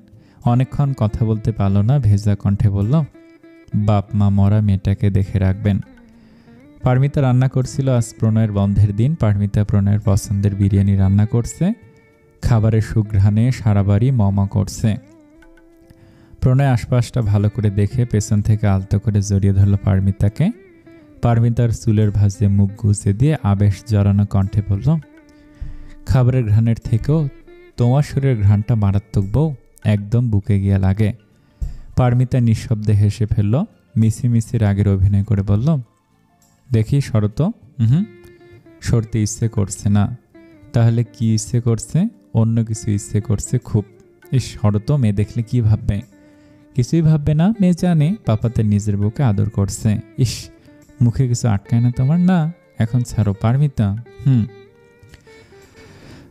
অনেকক্ষণ কথা বলতে পারল না, ভেজা কণ্ঠে বলল, বাপ মা মরা মেয়েটাকে দেখে রাখবেন। পারমিতা রান্না করছিল। আজ প্রণয়ের বন্ধের দিন। পারমিতা প্রণয়ের পছন্দের বিরিয়ানি রান্না করছে। খাবারের সুঘ্রাণে সারা বাড়ি মমা করছে। প্রণয় আশপাশটা ভালো করে দেখে পেছন থেকে আলতো করে জড়িয়ে ধরল পারমিতাকে। পারমিতার চুলের ভাঁজে মুখ গুজে দিয়ে আবেশ জড়ানো কণ্ঠে বলল, খাবারের ঘ্রাণের থেকেও তোমার শরীরের ঘ্রাণটা মারাত্মক বউ, একদম বুকে গিয়ে লাগে। পারমিতা নিঃশব্দে হেসে ফেলল। মিছি মিছি রাগের অভিনয় করে বলল, দেখি শরত। সরতে ইচ্ছে করছে না। তাহলে কি ইচ্ছে করছে? অন্য কিছু ইচ্ছে করছে খুব। শরত, মেয়ে দেখলে কি ভাববে? কিছুই ভাববে না, মেয়ে জানে পাপাতে নিজের বউকে আদর করছে। মুখে কিছু আটকায় না তোমার? না, এখন ছাড়ো পারমিতা।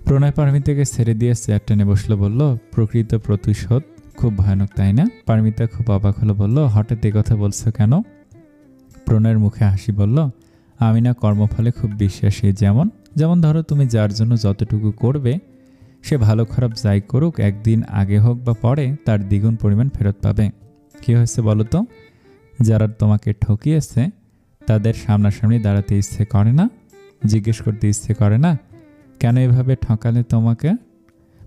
প্রণয় পারমিতাকে ছেড়ে দিয়ে চেয়ার টেনে বসলো। বলল, প্রকৃত প্রতিশোধ খুব ভয়ানক, তাই না? পারমিতা খুব অবাক হলো, বলল, হঠাৎ এ কথা বলছো কেন? প্রণয়ের মুখে হাসি বলল, আমি না কর্মফলে খুব বিশ্বাসী। যেমন ধরো তুমি যার জন্য যতটুকু করবে সে ভালো খারাপ যাই করুক, একদিন আগে হোক বা পরে তার দ্বিগুণ পরিমাণ ফেরত পাবে। কি হয়েছে বলো তো? যারা তোমাকে ঠকিয়েছে তাদের সামনাসামনি দাঁড়াতে ইচ্ছে করে না? জিজ্ঞেস করতে ইচ্ছে করে না কেন এভাবে ঠকালে তোমাকে?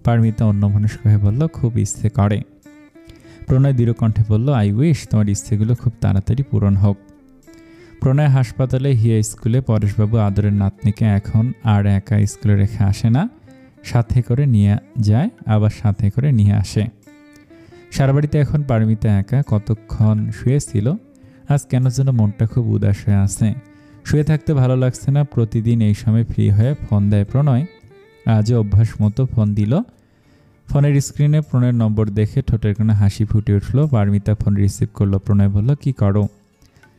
পারমিতা অন্যমনস্ক হয়ে বলল, খুব ইচ্ছে করে। প্রণয় দৃঢ় কণ্ঠে বলল, আই উইশ তোমার ইচ্ছেগুলো খুব তাড়াতাড়ি পূরণ হোক। প্রণয় হাসপাতালে, হিয়া স্কুলে। পরেশবাবু আদরের নাতনিকে এখন আর একা স্কুলে রেখে আসে না, সাথে করে নিয়ে যায়, আবার সাথে করে নিয়ে আসে। সারা বাড়িতে এখন পারমিতা একা। কতক্ষণ শুয়েছিল, আজ কেন যেন মনটা খুব উদাস হয়ে আছে। শুয়ে থাকতে ভালো লাগছে না। প্রতিদিন এই সময় ফ্রি হয়ে ফোন দেয় প্রণয়। আজও অভ্যাস মতো ফোন দিল। ফোনের স্ক্রিনে প্রণয়ের নম্বর দেখে ঠোঁটের কোণে হাসি ফুটে উঠল। পারমিতা ফোন রিসিভ করলো। প্রণয় বলল, কি করো?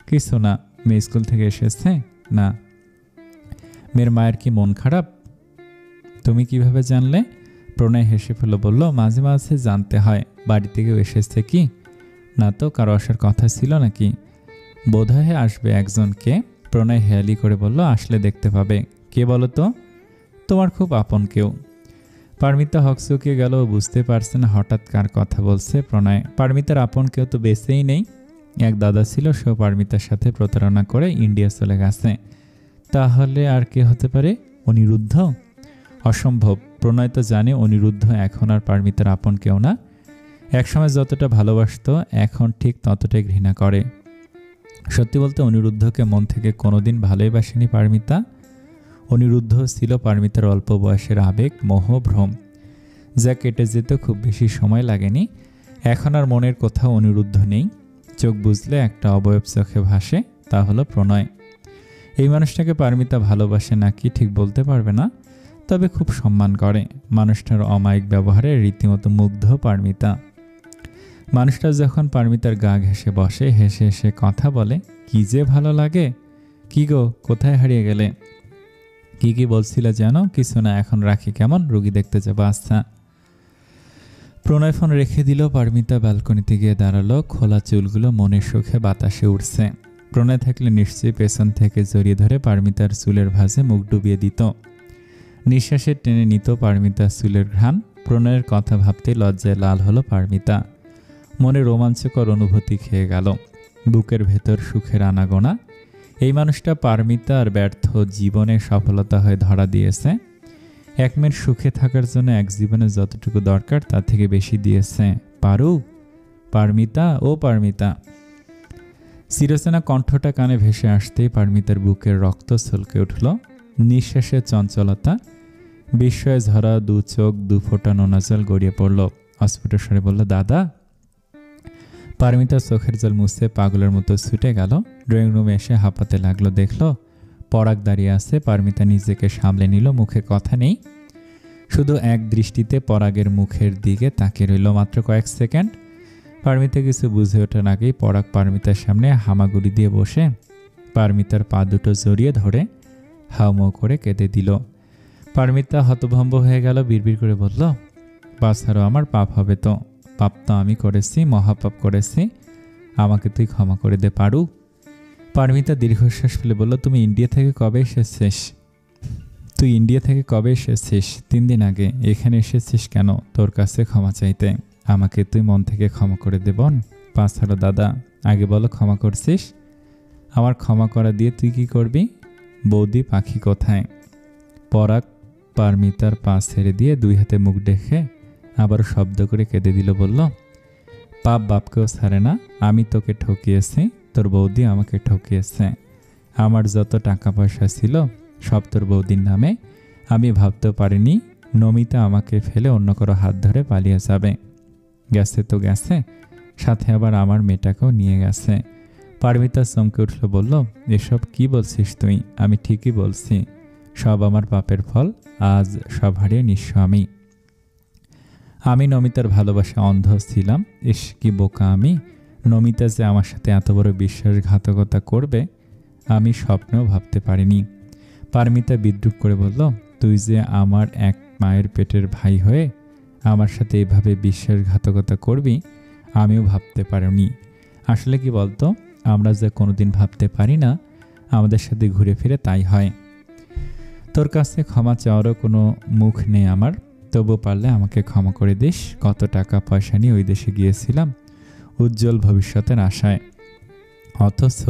কিছু না। মেয়ে স্কুল থেকে এসেছে? না। মেয়ের মায়ের কি মন খারাপ? তুমি কিভাবে জানলে? প্রণয় হেসে ফেল, বলল, মাঝে মাঝে জানতে হয়। বাড়ি থেকেও এসেছে কি? না তো, কারো আসার কথা ছিল নাকি? বোধহয় আসবে একজনকে। প্রণয় হেয়ালি করে বলল, আসলে দেখতে পাবে। কে বলো তো? তোমার খুব আপন কেউ। পারমিতা হকচকিয়ে গেল, বুঝতে পারছে না হঠাৎ কার কথা বলছে প্রণয়। পারমিতার আপন কেউ তো বেঁচেই নেই। এক দাদা ছিল, সেও পারমিতার সাথে প্রতারণা করে ইন্ডিয়া চলে গেছে। তাহলে আর কে হতে পারে? অনিরুদ্ধ? অসম্ভব। প্রণয় তো জানে অনিরুদ্ধ এখন আর পারমিতার আপন কেউ না। একসময় যতটা ভালোবাসত এখন ঠিক ততটাই ঘৃণা করে। সত্যি বলতে অনিরুদ্ধকে মন থেকে কোনোদিন ভালোই বাসেনি পারমিতা। অনিরুদ্ধ ছিল পারমিতার অল্প বয়সের আবেগ, মোহ, ভ্রম, যা কেটে যেতে খুব বেশি সময় লাগেনি। এখন আর মনের কোথাও অনিরুদ্ধ নেই। চোখ বুঝলে একটা অবয়ব চোখে ভাসে, তা হলো প্রণয়। এই মানুষটাকে পারমিতা ভালোবাসে নাকি ঠিক বলতে পারবে না, তবে খুব সম্মান করে। মানুষটার অমায়িক ব্যবহারে রীতিমতো মুগ্ধ পারমিতা। মানুষটা যখন পারমিতার গা ঘেঁষে বসে, হেসে হেসে কথা বলে, কি যে ভালো লাগে। কি গো, কোথায় হারিয়ে গেলে? কি বলছিলে যেন? কিছু না, এখন রাখি কেমন, রুগী দেখতে যাবো। আচ্ছা। প্রণয় ফোন রেখে দিল। পারমিতা ব্যালকনিতে গিয়ে দাঁড়ালো। খোলা চুলগুলো মনের সুখে বাতাসে উঠছে। প্রণয় থাকলে নিশ্চয়ই পেছন থেকে জড়িয়ে ধরে পারমিতার চুলের ভাঁজে মুখ ডুবিয়ে দিত। নিঃশ্বাসে টেনে নিত পারমিতার চুলের ঘ্রাণ। প্রণয়ের কথা ভাবতে লজ্জায় লাল হলো পারমিতা। মনে রোমাঞ্চকর অনুভূতি খেয়ে গেল। বুকের ভেতর সুখের আনাগোনা। এই মানুষটা পারমিতার ব্যর্থ জীবনে সফলতা হয়ে ধরা দিয়েছে। এক মিনিট সুখে থাকার জন্য এক জীবনে যতটুকু দরকার তার থেকে বেশি দিয়েছে। পারু, পারমিতা, ও পারমিতা। চিরচেনা কণ্ঠটা কানে ভেসে আসতেই পারমিতার বুকের রক্ত ছলকে উঠল। নিঃশ্বাসের চঞ্চলতা, বিস্ময়ে ঝরা দু চোখ, দু ফোঁটা নোনা জল গড়িয়ে পড়ল। অস্ফুট স্বরে বলল, দাদা। পারমিতার চোখের জল মুছতে পাগলের মতো ছুটে গেল। ড্রয়িং রুমে এসে হাঁপাতে লাগলো। দেখল পরাগ দাঁড়িয়ে আছে। পারমিতা নিজেকে সামলে নিল। মুখে কথা নেই, শুধু এক দৃষ্টিতে পরাগের মুখের দিকে তাকিয়ে রইল মাত্র কয়েক সেকেন্ড। পারমিতা কিছু বুঝে ওঠার আগেই পরাগ পারমিতার সামনে হামাগুড়ি দিয়ে বসে পারমিতার পা দুটো জড়িয়ে ধরে হাউমাউ করে কেঁদে দিল। পারমিতা হতভম্ব হয়ে গেল। বিড়বিড় করে বলল, বাছাড়ো, আমার পাপ হবে তো। পাপ তো আমি করেছি, মহাপাপ করেছি। আমাকে তুই ক্ষমা করে দে পারু। পারমিতা দীর্ঘশ্বাস ফেলে বলল, তুমি ইন্ডিয়া থেকে কবে এসেছিস? তুই ইন্ডিয়া থেকে কবে এসেছিস? 3 দিন আগে। এখানে এসেছিস কেন? তোর কাছে ক্ষমা চাইতে। আমাকে তুই মন থেকে ক্ষমা করে দে বোন। পাছাড়ো দাদা, আগে বলো ক্ষমা করছিস? আমার ক্ষমা করা দিয়ে তুই কি করবি? বৌদি পাখি কোথায়? পরাগ পারমিতার পা ছেড়ে দিয়ে দুই হাতে মুখ দেখে আবার শব্দ করে কেঁদে দিল। বলল, পাপ বাপকেও ছাড়ে না। আমি তোকে ঠকিয়েছি, তোর বৌদি আমাকে ঠকিয়েছে। আমার যত টাকা পয়সা ছিল সব তোর বৌদির নামে। আমি ভাবতেও পারিনি নমিতা আমাকে ফেলে অন্য কারো হাত ধরে পালিয়ে যাবে। গেছে তো গেছে, সাথে আবার আমার মেয়েটাকেও নিয়ে গেছে। পারমিতা চমকে উঠল। বলল, এসব কি বলছিস তুই? আমি ঠিকই বলছি, সব আমার পাপের ফল। আজ সব হারিয়ে নিঃস্ব আমি। আমি নমিতার ভালোবাসা অন্ধ ছিলাম। ইস, কি বোকা আমি। নমিতা যে আমার সাথে এত বড় বিশ্বাসঘাতকতা করবে আমি স্বপ্নেও ভাবতে পারিনি। পারমিতা বিদ্রূপ করে বলল, তুই যে আমার এক মায়ের পেটের ভাই হয়ে আমার সাথে এভাবে বিশ্বাসঘাতকতা করবি আমিও ভাবতে পারিনি। আসলে কি বলতো, আমরা যে কোনোদিন ভাবতে পারি না আমাদের সাথে ঘুরে ফিরে তাই হয়। তোর কাছে ক্ষমা চাওয়ারও কোনো মুখ নেই আমার, তবু পারলে আমাকে ক্ষমা করে দিস। কত টাকা পয়সা নিয়ে ওই দেশে গিয়েছিলাম উজ্জ্বল ভবিষ্যতের আশায়, অথচ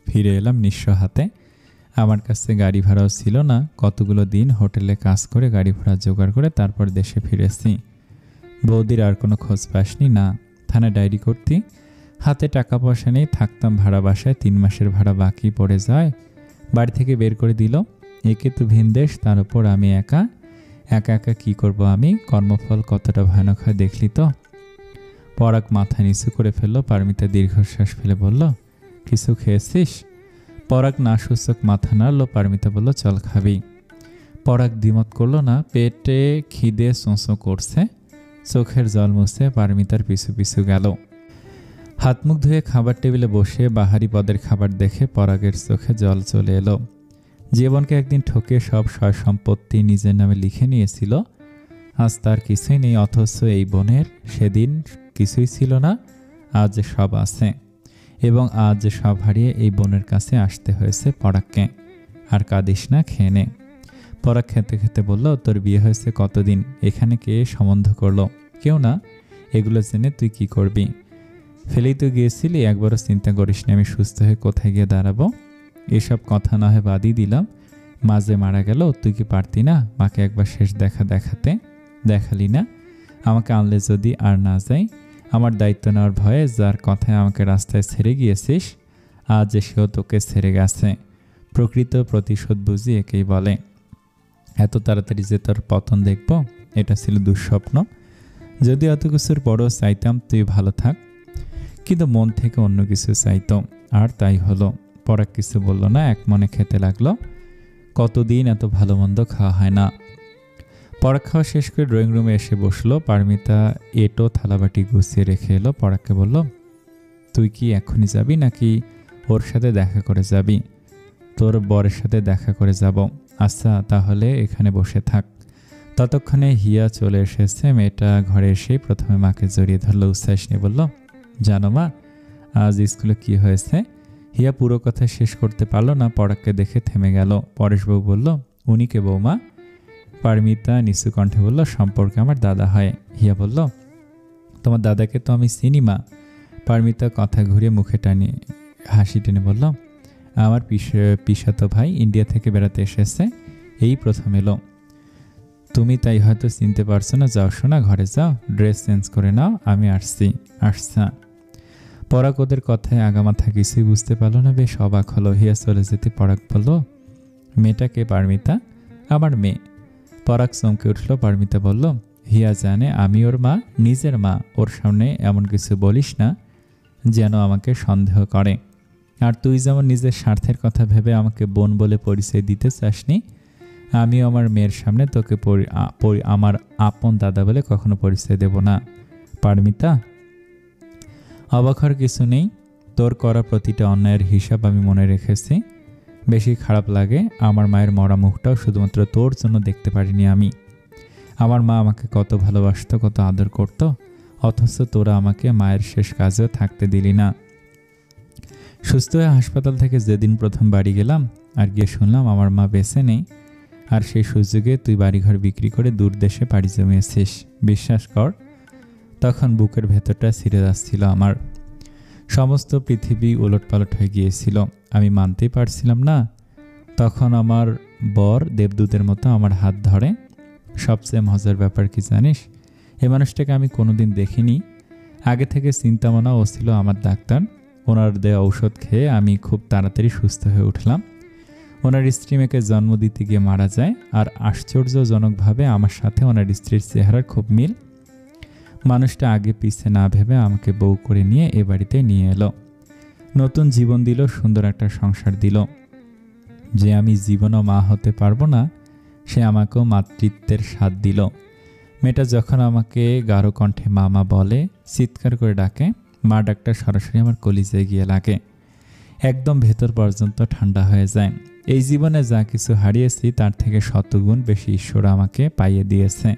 ফিরে এলাম নিঃস্ব হাতে। আমার কাছে গাড়ি ভাড়াও ছিল না। কতগুলো দিন হোটেলে কাজ করে গাড়ি ভাড়া জোগাড় করে তারপর দেশে ফিরেছি। বৌদির আর কোনো খোঁজ পাসনি? না। থানায় ডায়েরি করতি, হাতে টাকা পয়সা নেই। থাকতাম ভাড়া বাসায়, 3 মাসের ভাড়া বাকি পড়ে যায়। বাড়ি থেকে বের করে দিল। একে তো ভিন দেশ, তার উপর আমি একা একা কি করব আমি? কর্মফল কতটা ভয়ানক হয় দেখলি তো। পরাগ মাথা নিচু করে ফেলল। পারমিতা দীর্ঘশ্বাস ফেলে বলল, কিছু খেয়েছিস? পরাগ না সূচক মাথা নাড়ল। পারমিতা বলল, চল খাবি। পরাগ দ্বিমত করল না। পেটে খিদে চোঁচো করছে। চোখের জল মুছে পারমিতার পিছু পিছু গেল। হাত মুখ ধুয়ে খাবার টেবিলে বসে বাহারি পদের খাবার দেখে পরাগের চোখে জল চলে এলো। জীবনকে একদিন ঠকে সব সয় সম্পত্তি নিজের নামে লিখে নিয়েছিল, আজ তার কিছুই নেই। অথচ এই বোনের সেদিন কিছুই ছিল না, আজ সব আছে। এবং আজ সব হারিয়ে এই বোনের কাছে আসতে হয়েছে পরাগকে। আর কাঁদিস না, খেয়ে নে। পরাগ খেতে খেতে বলল, তোর বিয়ে হয়েছে কতদিন? এখানে কে সম্বন্ধ করলো? কেউ না। এগুলো জেনে তুই কি করবি? ফেলেই তো গিয়েছিলি, একবারও চিন্তা করিস না আমি সুস্থ হয়ে কোথায় গিয়ে দাঁড়াবো। এসব কথা না হয় বাদই দিলাম, মাঝে মারা গেল, তুই কি পারতি না মাকে একবার শেষ দেখাতে? দেখালি না। আমাকে আনলে যদি আর না যাই, আমার দায়িত্ব নেওয়ার ভয়ে যার কথায় আমাকে রাস্তায় ছেড়ে গিয়েছিস, আজ সেও তোকে ছেড়ে গেছে। প্রকৃত প্রতিশোধ বুঝি একেই বলে। এত তাড়াতাড়ি যে তোর পতন দেখব, এটা ছিল দুঃস্বপ্ন। যদি এত কিছুর পরও চাইতাম তুই ভালো থাক, কিন্তু মন থেকে অন্য কিছু চাইতো, আর তাই হলো। পরাগ কিছু বলল না, এক মনে খেতে লাগলো। কতদিন এত ভালো মন্দ খাওয়া হয় না। পরাগ খাওয়া শেষ করে ড্রয়িং রুমে এসে বসলো। পারমিতা এটো থালাবাটি গুছিয়ে রেখে এলো। পরাগকে বলল, তুই কি এখনই যাবি নাকি ওর সাথে দেখা করে যাবি? তোর বরের সাথে দেখা করে যাব। আচ্ছা, তাহলে এখানে বসে থাক। ততক্ষণে হিয়া চলে এসেছে। মেয়েটা ঘরে এসেই প্রথমে মাকে জড়িয়ে ধরলো, উচ্ছ্বাস নিয়ে বলল, জানো মা, আজ স্কুলে কি হয়েছে? হিয়া পুরো কথা শেষ করতে পারল না, পরাগকে দেখে থেমে গেল। পরেশবাবু বলল, উনি কে বৌমা? পারমিতা নিচু কণ্ঠে বলল, সম্পর্কে আমার দাদা হয়। হিয়া বলল, তোমার দাদাকে তো আমি চিনি মা। পারমিতা কথা ঘুরিয়ে মুখে টানি হাসি টেনে বলল, আমার পিসাতো ভাই ইন্ডিয়া থেকে বেড়াতে এসেছে, এই প্রথম এলো। তুমি তাই হয়তো চিনতে পারছো না। যাও শোনা, ঘরে যাও, ড্রেস চেঞ্জ করে নাও, আমি আসছি। আসছা। পরাগ ওদের কথায় আগামাথা কিছুই বুঝতে পারলো না, বেশ অবাক হলো। হিয়া চলে যেতে পরাগ বলল, মেয়েটাকে? পারমিতা? আমার মেয়ে। পরাগ চমকে উঠল। পারমিতা বলল, হিয়া জানে আমি ওর মা, নিজের মা। ওর সামনে এমন কিছু বলিস না যেন আমাকে সন্দেহ করে। আর তুই যেমন নিজের স্বার্থের কথা ভেবে আমাকে বোন বলে পরিচয় দিতে চাসনি, আমিও আমার মেয়ের সামনে তোকে আমার আপন দাদা বলে কখনো পরিচয় দেব না। পারমিতা, অবাক হওয়ার কিছু নেই। তোর করা প্রতিটা অন্যায়ের হিসাব আমি মনে রেখেছি। বেশি খারাপ লাগে, আমার মায়ের মরা মুখটাও শুধুমাত্র তোর জন্য দেখতে পারিনি আমি। আমার মা আমাকে কত ভালোবাসতো, কত আদর করত, অথচ তোরা আমাকে মায়ের শেষ কাজেও থাকতে দিলি না। সুস্থ হয়ে হাসপাতাল থেকে যেদিন প্রথম বাড়ি গেলাম আর গিয়ে শুনলাম আমার মা বেঁচে নেই, আর সেই সুযোগে তুই বাড়িঘর বিক্রি করে দূর দেশে পাড়ি জমিয়েছিস। বিশ্বাস কর, তখন বুকের ভেতরটা ছিঁড়ে যাচ্ছিল আমার। সমস্ত পৃথিবী ওলটপালট হয়ে গিয়েছিল। আমি মানতেই পারছিলাম না। তখন আমার বর দেবদূতের মতো আমার হাত ধরে। সবচেয়ে মজার ব্যাপার কি জানিস? এ মানুষটাকে আমি কোনোদিন দেখিনি। আগে থেকে চিন্তা মনা ও ছিল আমার ডাক্তার। ওনার দেওয়া ঔষধ খেয়ে আমি খুব তাড়াতাড়ি সুস্থ হয়ে উঠলাম। ওনার স্ত্রী মেয়েকে জন্ম দিতে গিয়ে মারা যায়, আর আশ্চর্যজনকভাবে আমার সাথে ওনার স্ত্রীর চেহারার খুব মিল। মানুষটা আগে পিছে না ভেবে আমাকে বউ করে নিয়ে এ বাড়িতে নিয়ে এলো। নতুন জীবন দিল, সুন্দর একটা সংসার দিল। যে আমি জীবনও মা হতে পারবো না, সে আমাকেও মাতৃত্বের স্বাদ দিল। মেয়েটা যখন আমাকে গাঢ় কণ্ঠে মামা বলে, চিৎকার করে ডাকে, মা ডাকটা সরাসরি আমার কলিজায় গিয়ে লাগে। একদম ভেতর পর্যন্ত ঠান্ডা হয়ে যায়। এই জীবনে যা কিছু হারিয়েছি তার থেকে শতগুণ বেশি ঈশ্বর আমাকে পাইয়ে দিয়েছে।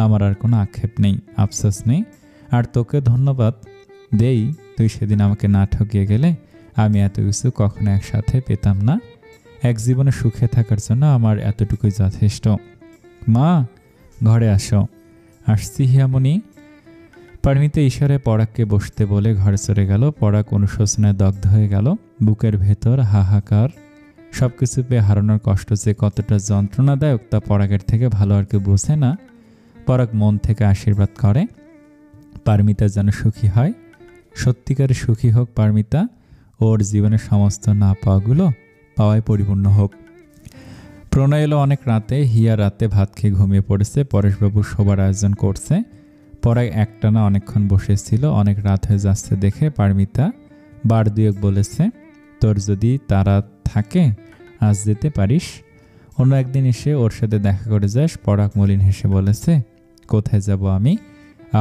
আমার আর কোনো আক্ষেপ নেই, আফসোস নেই। আর তোকে ধন্যবাদ দেই, তুই সেদিন আমাকে না ঠকিয়ে গেলে আমি এত কিছু কখনো একসাথে পেতাম না। এক জীবনে সুখে থাকার জন্য আমার এতটুকুই যথেষ্ট। মা, ঘরে আসো। আসছি হিয়ামণি। পারমিতা ইশারায় পরাগকে বসতে বলে ঘরে চলে গেল। পরাগ অনুশোচনায় দগ্ধ হয়ে গেল। বুকের ভেতর হাহাকার। সব কিছু পেয়ে হারানোর কষ্ট যে কতটা যন্ত্রণাদায়ক তা পরাগের থেকে ভালো আর কেউ বোঝে না। পরাগ মন থেকে আশীর্বাদ করে পারমিতা যেন সুখী হয়, সত্যিকারে সুখী হোক পারমিতা। ওর জীবনের সমস্ত না পাওয়াগুলো পাওয়ায় পরিপূর্ণ হোক। প্রণয় এলো অনেক রাতে। হিয়া রাতে ভাত খেয়ে ঘুমিয়ে পড়েছে। পরেশবাবু শোবার আয়োজন করছে। পরাগ একটানা অনেকক্ষণ বসেছিল। অনেক রাত হয়ে যাচ্ছে দেখে পারমিতা বার দুয়েক বলেছে, তোর যদি তারা থাকে আজ যেতে পারিস, অন্য একদিন এসে ওর সাথে দেখা করে যাস। পরাগ মলিন হেসে বলেছে, কোথায় যাব আমি?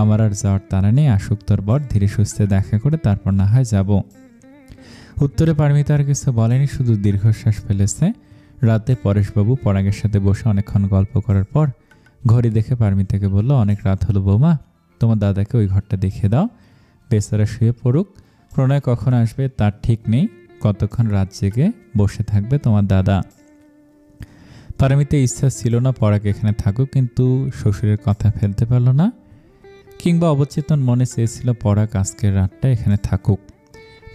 আমার আর যাওয়ার তারা নেই। আসুক তোর বর, ধীরে সুস্থে দেখা করে তারপর না হয় যাব। উত্তরে পারমিতা আর কিছু বলেনি, শুধু দীর্ঘশ্বাস ফেলেছে। রাতে পরেশবাবু পরাগের সাথে বসে অনেকক্ষণ গল্প করার পর ঘড়ি দেখে পারমিতাকে বলল, অনেক রাত হলো বৌমা, তোমার দাদাকে ওই ঘরটা দেখিয়ে দাও, বেচারা শুয়ে পড়ুক। প্রণয় কখন আসবে তার ঠিক নেই, কতক্ষণ রাত জেগে বসে থাকবে তোমার দাদা। পারমিতার ইচ্ছা ছিল না পরাগ এখানে থাকুক, কিন্তু শ্বশুরের কথা ফেলতে পারল না, কিংবা অবচেতন মনে চেয়েছিল পরাগ আজকের রাতটা এখানে থাকুক।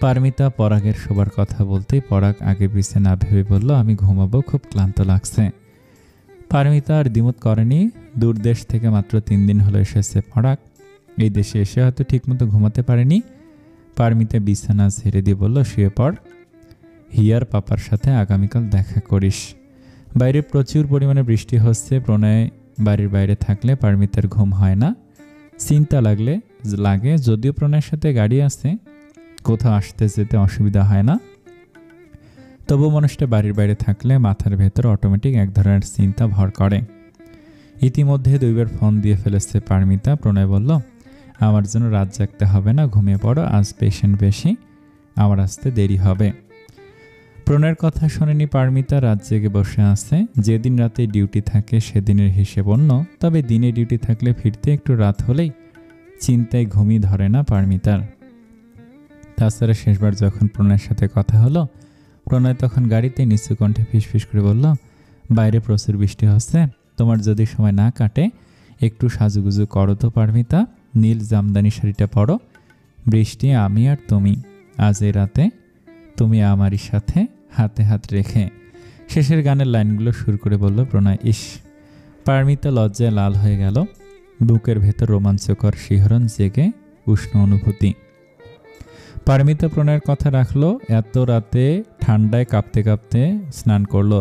পারমিতা পরাগের শোবার কথা বলতেই পরাগ আগে পিছে না ভেবে বলল, আমি ঘুমাবো, খুব ক্লান্ত লাগছে। পারমিতা আর দ্বিমত করেনি। দূর দেশ থেকে মাত্র 3 দিন হলো এসেছে পরাগ। এই দেশে এসে হয়তো ঠিকমতো ঘুমাতে পারেনি। পারমিতা বিছানা ছেড়ে দিয়ে বলল, শুয়ে পড়, হিয়ার পাপার সাথে আগামীকাল দেখা করিস। বাইরে প্রচুর পরিমাণে বৃষ্টি হচ্ছে। প্রণয় বাড়ির বাইরে থাকলে পারমিতার ঘুম হয় না, চিন্তা লাগে। যদিও প্রণয়ের সাথে গাড়ি আছে, কোথাও আসতে যেতে অসুবিধা হয় না, তবু মানুষটা বাড়ির বাইরে থাকলে মাথার ভেতর অটোমেটিক এক ধরনের চিন্তা ভর করে। ইতিমধ্যে 2বার ফোন দিয়ে ফেলেছে পারমিতা। প্রণয় বলল, আমার জন্য রাত জাগতে হবে না, ঘুমিয়ে পড়ো, আজ পেশেন্ট বেশি, আমার আসতে দেরি হবে। প্রণয়ের কথা শোনেনি পারমিতা, রাত জেগে বসে আছে। যেদিন রাতে ডিউটি থাকে সেদিনের হিসেব অন্য, তবে দিনে ডিউটি থাকলে ফিরতে একটু রাত হলেই চিন্তায় ঘুমই ধরে না পারমিতার। তাছাড়া শেষবার যখন প্রণয়ের সাথে কথা হলো, প্রণয় তখন গাড়িতে নিচু কণ্ঠে ফিসফিস করে বলল, বাইরে প্রচুর বৃষ্টি হচ্ছে, তোমার যদি সময় না কাটে একটু সাজুগুজু করো তো পারমিতা, নীল জামদানি শাড়িটা পরো, বৃষ্টি আমি আর তুমি, আজ এই রাতে তুমি আমারই সাথে হাতে হাত রেখে। শেষের গানের লাইনগুলো সুর করে বলল প্রণয়। ইস! পারমিতা লজ্জায় লাল হয়ে গেল, বুকের ভেতর রোমাঞ্চকর শিহরণ জেগে উষ্ণ অনুভূতি। পারমিতা প্রণয়ের কথা রাখলো, এত রাতে ঠান্ডায় কাঁপতে কাঁপতে স্নান করলো,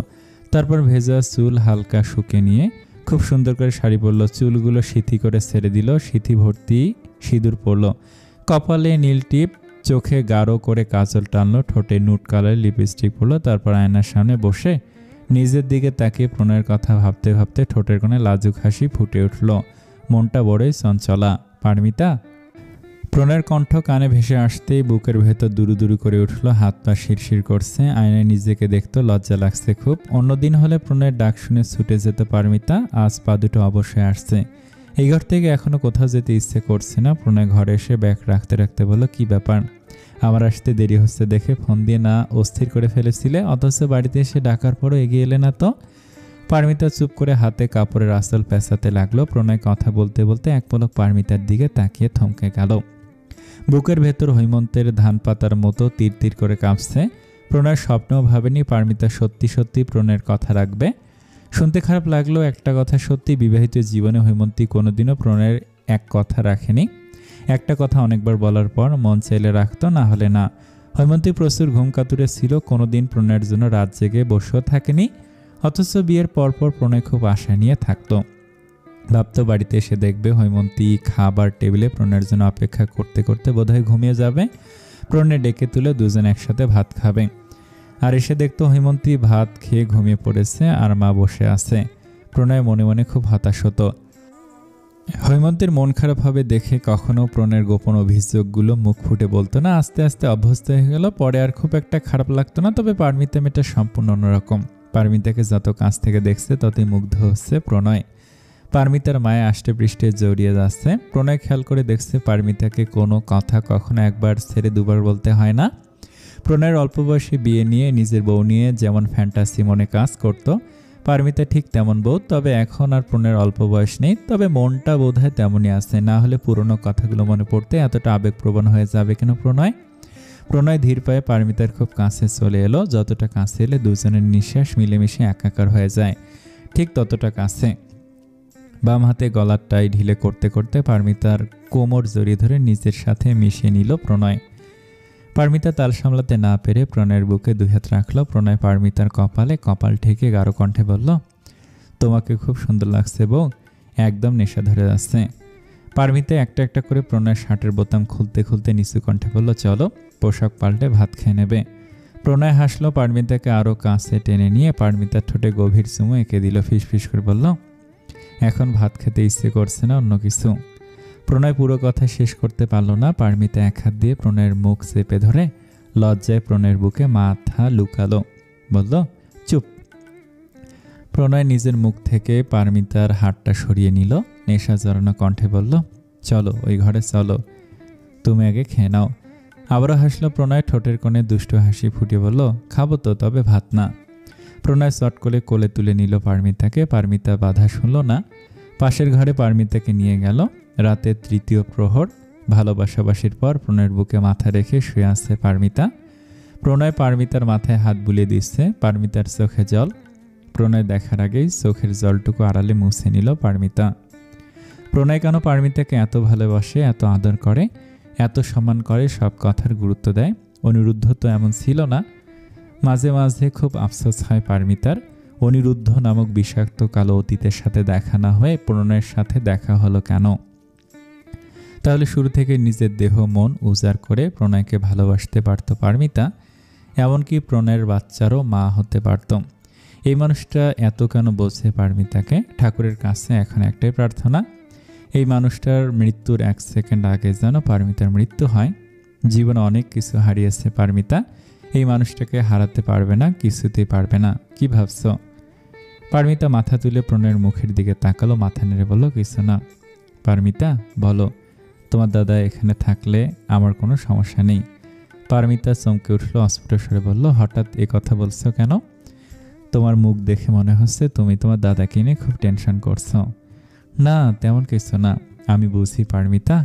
তারপর ভেজা চুল হালকা শুকে নিয়ে খুব সুন্দর করে শাড়ি পরলো, চুলগুলো সিথি করে ছেড়ে দিল, সিথি ভর্তি সিঁদুর পরলো, কপালে নীল টিপ, চোখে গাঢ় করে কাজল টানলো, ঠোঁটে নুট কালার লিপস্টিক পরলো। তারপর আয়নার সামনে বসে নিজের দিকে তাকিয়ে প্রণয়ের কথা ভাবতে ভাবতে ঠোঁটের কোণে লাজুক হাসি ফুটে উঠল। মনটা বড়ই চঞ্চলা। পারমিতা! প্রণয়ের কণ্ঠ কানে ভেসে আসতেই বুকের ভেতর দুরু দুরু করে উঠল, হাত পা শিরশির করছে, আয়নায় নিজেকে দেখতে লজ্জা লাগছে খুব। অন্যদিন হলে প্রণয়ের ডাক শুনে ছুটে যেত পারমিতা, আজ পা দুটো অবশ্যই আসছে। এই ঘর থেকে এখনো কোথাও যেতে ইচ্ছে করছে না। প্রণয় ঘরে এসে ব্যাগ রাখতে রাখতে বলল, কি ব্যাপার, আমার আসতে দেরি হচ্ছে দেখে ফোন দিয়ে না অস্থির করে ফেলেছিলে, অথচ বাড়িতে এসে ডাকার পরও এগিয়ে এলে না তো? পারমিতা চুপ করে হাতে কাপড়ের আঁচল পেঁচাতে লাগলো। প্রণয় কথা বলতে বলতে এক পলক পারমিতার দিকে তাকিয়ে থমকে গেল। বুকের ভেতর হৈমন্তের ধান পাতার মতো তীর তীর করে কাঁপছে। প্রণয় স্বপ্নেও ভাবেনি পারমিতা সত্যি সত্যি প্রণয়ের কথা রাখবে। শুনতে খারাপ লাগলো, একটা কথা সত্যি, বিবাহিত জীবনে হৈমন্তী কোনোদিনও প্রণয়ের এক কথা রাখেনি। একটা কথা অনেকবার বলার পর মন চাইলে রাখতো, না হলে না। হৈমন্তী প্রচুর ঘুম কাতুরে ছিল, কোনোদিন প্রণয়ের জন্য রাত জেগে বসেও থাকেনি, অথচ বিয়ের পরপর প্রণয় খুব আশা নিয়ে থাকতো। ভাবতো বাড়িতে এসে দেখবে হৈমন্তী খাবার টেবিলে প্রণয়ের জন্য অপেক্ষা করতে করতে বোধহয় ঘুমিয়ে যাবে, প্রণয় ডেকে তুলে দুজন একসাথে ভাত খাবে। আর এসে দেখতো হৈমন্তী ভাত খেয়ে ঘুমিয়ে পড়েছে আর মা বসে আছে। প্রণয় মনে মনে খুব হতাশ হতো। হৈমন্তীর মন খারাপ হবে দেখে কখনো প্রণয়ের গোপন অভিযোগগুলো মুখ ফুটে বলতো না। আস্তে আস্তে অভ্যস্ত হয়ে গেল, পরে আর খুব একটা খারাপ লাগতো না। তবে পারমিতা মেয়েটা সম্পূর্ণ অন্যরকম। পারমিতাকে যত কাছ থেকে দেখছে ততই মুগ্ধ হচ্ছে প্রণয়। পারমিতার মায়ে আষ্টে পৃষ্ঠে জড়িয়ে যাচ্ছে। প্রণয় খেয়াল করে দেখছে পারমিতাকে কোনো কথা কখনো একবার ছেড়ে দুবার বলতে হয় না। প্রণয়ের অল্প বয়সে বিয়ে নিয়ে নিজের বউ নিয়ে যেমন ফ্যান্টাসি মনে কাজ করত, পারমিতা ঠিক তেমন বউ। তবে এখন আর প্রণয়ের অল্প বয়স নেই, তবে মনটা বোধহয় তেমনই আছে। না হলে পুরনো কথাগুলো মনে পড়তে এতটা আবেগপ্রবণ হয়ে যাবে কেন প্রণয় ধীর পায়ে পারমিতার খুব কাছে চলে এলো। যতটা কাছে এলে দুজনের নিঃশ্বাস মিলেমিশে একাকার হয়ে যায়, ঠিক ততটা কাছে। বাম হাতে গলার টাই ঢিলে করতে করতে পারমিতার কোমর জড়িয়ে ধরে নিজের সাথে মিশিয়ে নিল প্রণয়। পারমিতা তাল সামলাতে না পেরে প্রণয়ের বুকে দুই হাত রাখল। প্রণয় পারমিতার কপালে কপাল ঠেকে গাঢ় কণ্ঠে বলল, তোমাকে খুব সুন্দর লাগছে বউ, একদম নেশা ধরে যাচ্ছে। পারমিতা একটা একটা করে প্রণয়ের শার্টের বোতাম খুলতে খুলতে নিচু কণ্ঠে বলল, চলো পোশাক পাল্টে ভাত খেয়ে নেবে। প্রণয় হাসলো, পারমিতাকে আরও কাছে টেনে নিয়ে পারমিতার ঠোঁটে গভীর চুমু এঁকে দিল। ফিসফিস করে বলল, এখন ভাত খেতে ইচ্ছে করছে না, অন্য কিছু। প্রণয় পুরো কথা শেষ করতে পারল না। পারমিতা এক হাত দিয়ে প্রণয়ের মুখ চেপে ধরে লজ্জায় প্রণয়ের বুকে মাথা লুকালো, বলল, চুপ। প্রণয় নিজের মুখ থেকে পারমিতার হাতটা সরিয়ে নিল, নেশা জড়ানো কণ্ঠে বলল, চলো ওই ঘরে চলো, তুমি আগে খেয়ে নাও। আবারও হাসলো প্রণয়, ঠোঁটের কোণে দুষ্ট হাসি ফুটিয়ে বলল, খাবো তো, তবে ভাত না। প্রণয় চট করে কোলে তুলে নিল পারমিতাকে। পারমিতা বাধা শুনল না, পাশের ঘরে পারমিতাকে নিয়ে গেল। রাতের তৃতীয় প্রহর, ভালোবাসাবাসির পর প্রণয়ের বুকে মাথা রেখে শুয়ে আসছে পারমিতা। প্রণয় পারমিতার মাথায় হাত বুলিয়ে দিচ্ছে। পারমিতার চোখে জল। প্রণয় দেখার আগেই চোখের জলটুকু আড়ালে মুছে নিল পারমিতা। প্রণয় কেন পারমিতাকে এত ভালোবাসে, এত আদর করে, এত সম্মান করে, সব কথার গুরুত্ব দেয়। অনিরুদ্ধ তো এমন ছিল না। মাঝে মাঝে খুব আফসোস হয় পারমিতার। অনিরুদ্ধ নামক বিষাক্ত কালো অতীতের সাথে দেখা না হয়ে প্রণয়ের সাথে দেখা হলো কেন? তাহলে শুরু থেকে নিজের দেহ মন উজাড় করে প্রণয়কে ভালোবাসতে পারত পারমিতা, এমনকি প্রণয়ের বাচ্চারও মা হতে পারত। এই মানুষটা এত কেন বলছে পারমিতাকে? ঠাকুরের কাছে এখন একটাই প্রার্থনা, এই মানুষটার মৃত্যুর 1 সেকেন্ড আগে যেন পারমিতার মৃত্যু হয়। জীবনে অনেক কিছু হারিয়েছে পারমিতা, এই মানুষটাকে হারাতে পারবে না, কিছুতেই পারবে না। কি ভাবছ? পারমিতা মাথা তুলে প্রণয়ের মুখের দিকে তাকালো, মাথা নেড়ে বলল, কিছু না। পারমিতা, বলো, তোমার দাদা এখানে থাকলে আমার কোনো সমস্যা নেই। পারমিতা চমকে উঠল, অস্ফুট স্বরে বলল, হঠাৎ এ কথা বলছো কেন? তোমার মুখ দেখে মনে হচ্ছে তুমি তোমার দাদাকে নিয়ে খুব টেনশন করছো। না, তেমন কিছু না, আমি বুঝি পারমিতা।